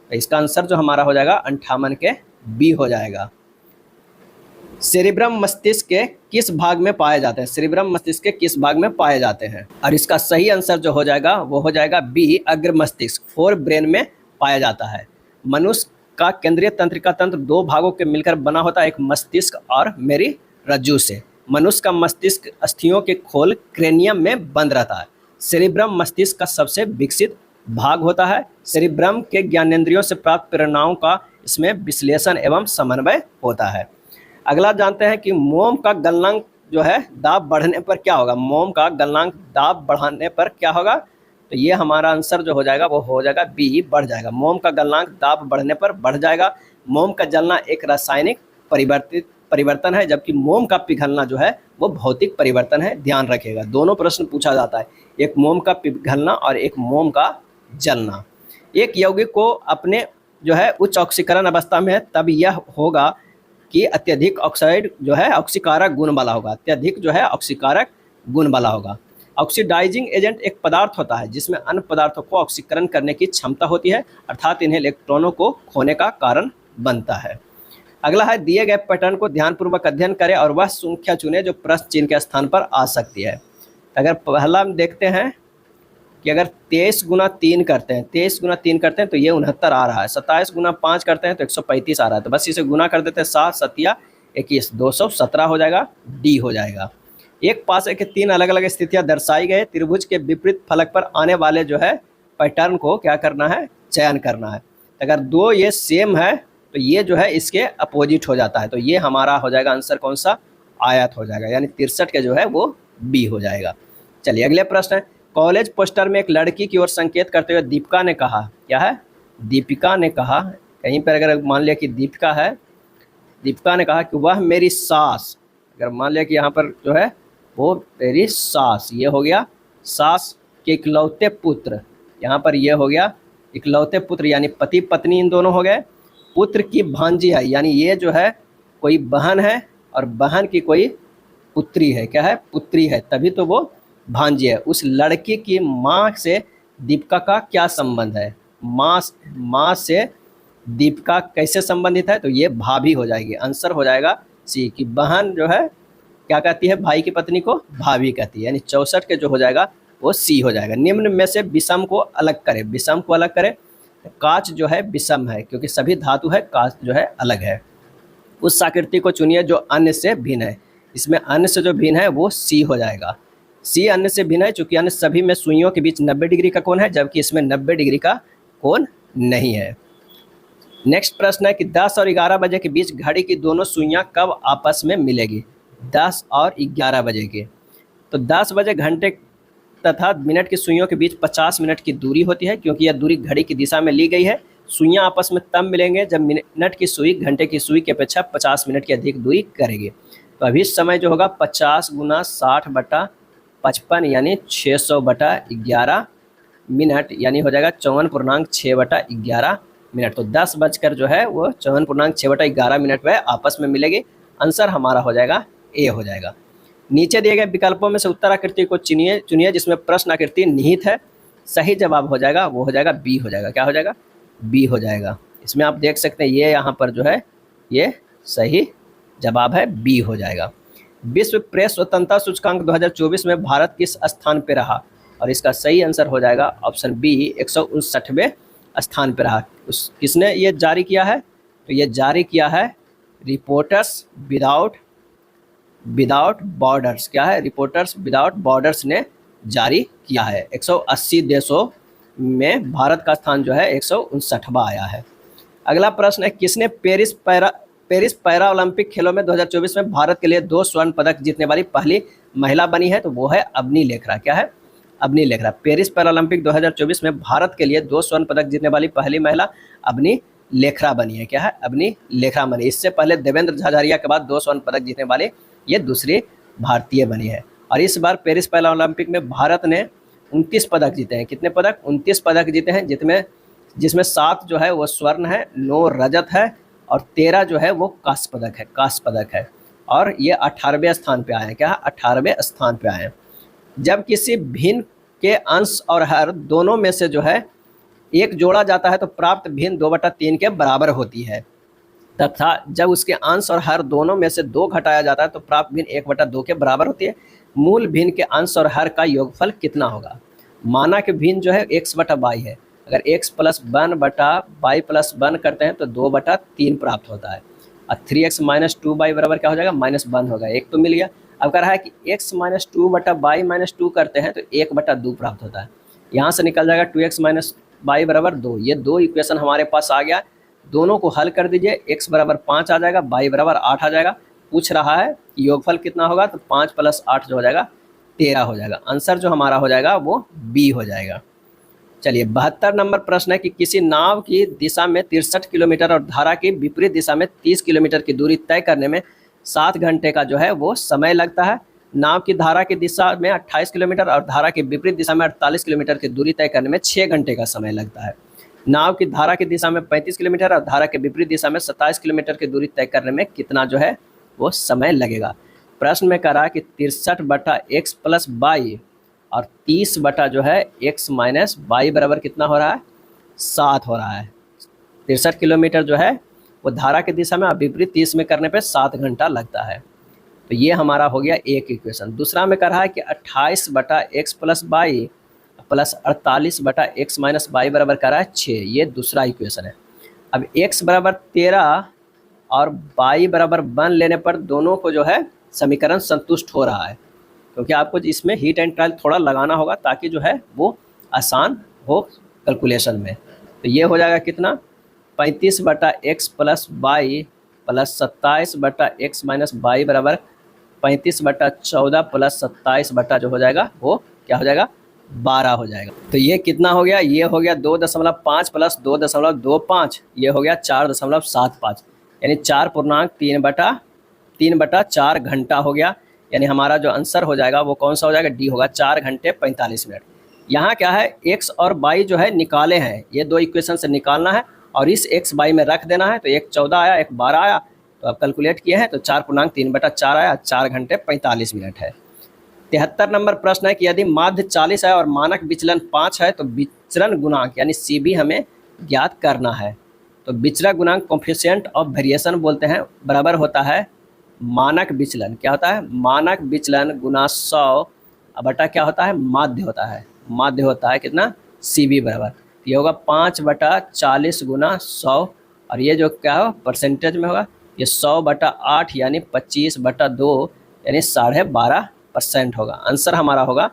तो इसका आंसर जो हमारा हो जाएगा 58 के बी हो जाएगा। सेरिब्रम मस्तिष्क के किस भाग में पाए जाते हैं, सेरिब्रम मस्तिष्क के किस भाग में पाए जाते हैं, और इसका सही आंसर जो हो जाएगा वो हो जाएगा बी अग्र मस्तिष्क, फोर ब्रेन में पाया जाता है। मनुष्य का केंद्रीय तंत्रिका तंत्र दो भागों के मिलकर बना होता है, एक मस्तिष्क और मेरी रज्जु से। मनुष्य का मस्तिष्क अस्थियों के खोल क्रेनियम में बंद रहता है। सेरिब्रम मस्तिष्क का सबसे विकसित भाग होता है। सेरिब्रम के ज्ञानेंद्रियों से प्राप्त प्रेरणाओं का इसमें विश्लेषण एवं समन्वय होता है। अगला जानते हैं कि मोम का गलनांक जो है दाब बढ़ने पर क्या होगा। मोम का गलनांक दाब बढ़ाने पर क्या होगा, तो ये हमारा आंसर जो हो जाएगा वो हो जाएगा बी, बढ़ जाएगा। मोम का गलनांक दाब बढ़ने पर बढ़ जाएगा। मोम का जलना एक रासायनिक परिवर्तन है, जबकि मोम का पिघलना जो है वो भौतिक परिवर्तन है। ध्यान रखिएगा, दोनों प्रश्न पूछा जाता है, एक मोम का पिघलना और एक मोम का जलना। एक यौगिक को अपने जो है उच्च ऑक्सीकरण अवस्था में है तब यह होगा कि अत्यधिक ऑक्साइड जो है ऑक्सीकारक गुण वाला होगा, अत्यधिक जो है ऑक्सीकारक गुण वाला होगा। ऑक्सीडाइजिंग एजेंट एक पदार्थ होता है जिसमें अन्य पदार्थों को ऑक्सीकरण करने की क्षमता होती है, अर्थात इन्हें इलेक्ट्रॉनों को खोने का कारण बनता है। अगला है, दिए गए पैटर्न को ध्यानपूर्वक अध्ययन करें और वह संख्या चुने जो प्रश्न चिन्ह के स्थान पर आ सकती है। अगर पहला हम देखते हैं कि अगर 23 गुना 3 करते हैं, 23 गुना 3 करते हैं तो ये 69 आ रहा है। 27 गुना 5 करते हैं तो 135 आ रहा है। तो बस इसे गुना कर देते हैं, 7 7 21, 217 हो जाएगा, डी हो जाएगा। एक पासे के 3 अलग अलग स्थितियां दर्शाई गए, त्रिभुज के विपरीत फलक पर आने वाले जो है पैटर्न को क्या करना है, चयन करना है। अगर दो ये सेम है तो ये जो है इसके अपोजिट हो जाता है, तो ये हमारा हो जाएगा आंसर कौन सा, आयत हो जाएगा, यानी 63 के जो है वो बी हो जाएगा। चलिए अगले प्रश्न है, कॉलेज पोस्टर में एक लड़की की ओर संकेत करते हुए दीपिका ने कहा, क्या है, दीपिका ने कहा, कहीं पर अगर मान लिया कि दीपिका है, दीपिका ने कहा कि वह मेरी सास, अगर मान लिया कि यहाँ पर जो है वो मेरी सास, ये हो गया सास के इकलौते पुत्र, यहाँ पर ये हो गया इकलौते पुत्र यानी पति पत्नी इन दोनों हो गए। पुत्र की भांजी है यानी ये जो है कोई बहन है और बहन की कोई पुत्री है, क्या है, पुत्री है, तभी तो वो भांजी है। उस लड़की की माँ से दीपिका का क्या संबंध है? माँ से दीपिका कैसे संबंधित है? तो ये भाभी हो जाएगी। आंसर हो जाएगा सी की बहन जो है क्या कहती है भाई की पत्नी को? भाभी कहती है, यानी 64 के जो हो जाएगा वो सी हो जाएगा। निम्न में से विषम को अलग करें। विषम को अलग करें, कांच जो है विषम है क्योंकि सभी धातु है, कांच जो है अलग है। उस आकृति को चुनिए जो अन्य से भिन्न है। इसमें अन्य से जो भिन्न है वो सी हो जाएगा। सी अन्य से भिन्न है चूंकि अन्य सभी में सुइयों के बीच 90 डिग्री का कोण है, जबकि इसमें 90 डिग्री का कोण नहीं है। नेक्स्ट प्रश्न है कि 10 और 11 बजे के बीच घड़ी की दोनों सुइयां कब आपस में मिलेगी? 10 और 11 बजे के, तो 10 बजे घंटे तथा मिनट की सुइयों के बीच 50 मिनट की दूरी होती है क्योंकि यह दूरी घड़ी की दिशा में ली गई है। सुइयां आपस में तब मिलेंगे जब मिनट की सुई घंटे की सुई की अपेक्षा 50 मिनट की अधिक दूरी करेगी। तो अभी समय जो होगा 50 गुना 60/55 यानी 600/11 मिनट, यानी हो जाएगा 54.6/11 मिनट। तो 10 बजकर जो है वो 54.6/11 मिनट वह आपस में मिलेगी। आंसर हमारा हो जाएगा ए हो जाएगा। नीचे दिए गए विकल्पों में से उत्तर आकृति को चुनिए जिसमें प्रश्न आकृति निहित है। सही जवाब हो जाएगा वो हो जाएगा बी हो जाएगा। क्या हो जाएगा? बी हो जाएगा। इसमें आप देख सकते हैं ये यहाँ पर जो है ये सही जवाब है, बी हो जाएगा। विश्व प्रेस स्वतंत्रता सूचकांक 2024 में भारत किस स्थान पे रहा? और इसका सही आंसर हो जाएगा ऑप्शन बी 159वें स्थान पे रहा। किसने ये जारी किया है? तो ये जारी किया है रिपोर्टर्स विदाउट बॉर्डर्स। क्या है? रिपोर्टर्स विदाउट बॉर्डर्स ने जारी किया है। 180 देशों में भारत का स्थान जो है 159वां आया है। अगला प्रश्न है किसने पेरिस पैरा ओलंपिक खेलों में 2024 में भारत के लिए 2 स्वर्ण पदक जीतने वाली पहली महिला बनी है? तो वो है अवनी लेखरा। क्या है? Avani Lekhara. Paris para Olympic 2024 में भारत के लिए 2 स्वर्ण पदक जीतने वाली पहली महिला अवनी लेखरा बनी है। क्या है? अवनी लेखरा बनी। इससे पहले देवेंद्र झाझड़िया के बाद 2 स्वर्ण पदक जीतने वाले ये दूसरी भारतीय बनी है। और इस बार पेरिस पैरा ओलंपिक में भारत ने 29 पदक जीते हैं। कितने पदक? 29 पदक जीते हैं, जिसमें 7 जो है वो स्वर्ण है, 9 रजत है और 13 जो है वो कांस्य पदक है। और ये 18वें स्थान पे आए हैं। क्या? 18वें स्थान पे आए हैं। जब किसी भिन्न के अंश और हर दोनों में से जो है एक जोड़ा जाता है तो प्राप्त भिन्न 2/3 के बराबर होती है, तथा जब उसके अंश और हर दोनों में से 2 घटाया जाता है तो प्राप्त भिन्न 1/2 के बराबर होती है। मूल भिन्न के अंश और हर का योगफल कितना होगा? माना कि भिन्न जो है x/y है। अगर x + 1/y + 1 करते हैं तो 2/3 प्राप्त होता है। और 3x - 2y बराबर क्या हो जाएगा? -1 होगा। एक तो मिल गया। अब कह रहा है कि x - 2/y - 2 करते हैं तो 1/2 प्राप्त होता है। यहाँ से निकल जाएगा 2x - y = 2। ये 2 इक्वेशन हमारे पास आ गया। दोनों को हल कर दीजिए। x = 5 आ जाएगा, y = 8 आ जाएगा। पूछ रहा है कि योगफल कितना होगा, तो 5 + 8 जो हो जाएगा 13 हो जाएगा। आंसर जो हमारा हो जाएगा वो बी हो जाएगा। चलिए 72 नंबर प्रश्न है कि किसी नाव की दिशा में 63 किलोमीटर और धारा की विपरीत दिशा में 30 किलोमीटर की दूरी तय करने में 7 घंटे का जो है वो समय लगता है। नाव की धारा की दिशा में 28 किलोमीटर और धारा की विपरीत दिशा में 48 किलोमीटर की दूरी तय करने में 6 घंटे का समय लगता है। नाव की धारा की दिशा में 35 किलोमीटर और धारा के विपरीत दिशा में 27 किलोमीटर की दूरी तय करने में कितना जो है वो समय लगेगा? प्रश्न में कह रहा है कि 63/x + y और 30 जो है x - y बराबर कितना हो रहा है? 7 हो रहा है। 63 किलोमीटर जो है वो धारा की दिशा में और विपरीत 30 में करने पे 7 घंटा लगता है। तो ये हमारा हो गया एक इक्वेशन। दूसरा में कह रहा है कि 28/x + y + 48/x - y बराबर कह रहा है 6। ये दूसरा इक्वेशन है। अब x = 13 और y = 1 लेने पर दोनों को जो है समीकरण संतुष्ट हो रहा है, क्योंकि आपको इसमें हीट एंड ट्रायल थोड़ा लगाना होगा ताकि जो है वो आसान हो कैलकुलेशन में। तो ये हो जाएगा कितना? 35/x + y + 27/x - y बराबर 35/14 + 27 जो हो जाएगा वो क्या हो जाएगा? 12 हो जाएगा। तो ये कितना हो गया? ये हो गया 2.5 + 2.25, ये हो गया 4.75, यानी 4.3/4 घंटा हो गया। यानी हमारा जो आंसर हो जाएगा वो कौन सा हो जाएगा? डी होगा, 4 घंटे 45 मिनट। यहाँ क्या है, x और y जो है निकाले हैं, ये दो इक्वेशन से निकालना है और इस x y में रख देना है। तो एक 14 आया, एक 12 आया, तो अब कैलकुलेट किए हैं तो 4.3/4 आया, 4 घंटे 45 मिनट है। 73 नंबर प्रश्न है कि यदि माध्य 40 है और मानक विचलन 5 है तो विचरण गुणांक यानी CB हमें ज्ञात करना है। तो विचरण गुणांक कोफिशिएंट ऑफ वेरिएशन बोलते हैं, बराबर होता है मानक विचलन, क्या होता है, मानक विचलन गुना 100 बटा क्या होता है, माध्य होता है। माध्य होता है कितना, CB बराबर, ये होगा 5/40 गुना 100 और ये जो क्या हो परसेंटेज में होगा, ये 100/8 यानी 25/2 यानी 12.5% होगा। आंसर हमारा होगा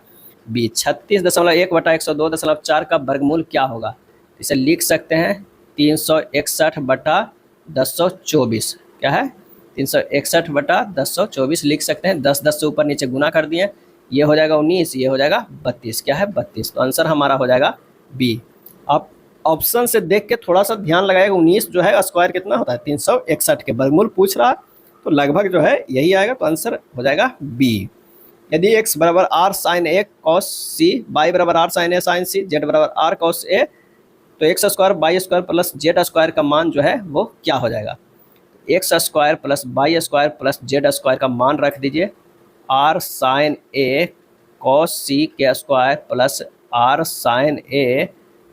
बी। 36.1/102.4 का वर्गमूल क्या होगा, इसे लिख सकते हैं 361/1024, क्या है 361/1024 लिख सकते हैं। 10 से ऊपर नीचे गुना कर दिए, ये हो जाएगा 19, ये हो जाएगा 32, क्या है 32। तो आंसर हमारा हो जाएगा बी। आप ऑप्शन से देख के थोड़ा सा ध्यान लगाएगा, 19 जो है स्क्वायर कितना होता है 361 के वर्गमूल पूछ रहा है, तो लगभग जो है यही आएगा, तो आंसर हो जाएगा बी। यदि x बराबर r sin a cos c, y बराबर r sin a sin c, z बराबर r cos a, तो x square y square plus z square का मान जो है वो क्या हो जाएगा, x square plus y square plus z square का मान रख दीजिए, r sin a cos c के square plus r sin a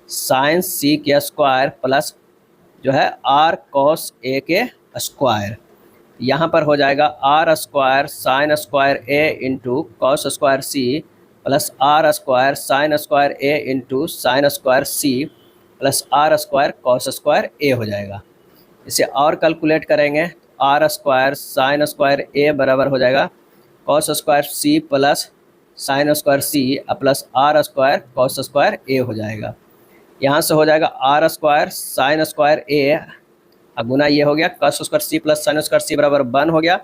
sin c के स्क्वायर प्लस जो है r cos a के स्क्वायर। यहाँ पर हो जाएगा r square sine square a into cos square c plus r square sine square a into sine square c plus r square cos square a हो जाएगा। इसे और कैलकुलेट करेंगे, r square sine square a बराबर हो जाएगा cos square c plus sine square c plus r square cos square a हो जाएगा। यहाँ से हो जाएगा r square sine square a गुना ये हो गया cos square c plus sine square c बराबर 1 हो गया,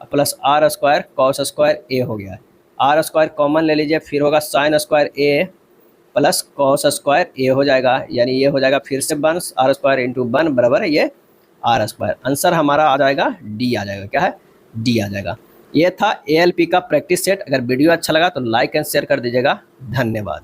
plus r square cos square a हो गया। r स्क्वायर कॉमन ले लीजिए, फिर होगा sine square a plus cos square a हो जाएगा, यानी ये हो जाएगा फिर से 1, r स्क्वायर इंटू 1 बराबर है ये r स्क्वायर। आंसर हमारा आ जाएगा डी आ जाएगा, क्या है डी आ जाएगा। ये था ALP का प्रैक्टिस सेट। अगर वीडियो अच्छा लगा तो लाइक एंड शेयर कर दीजिएगा। धन्यवाद।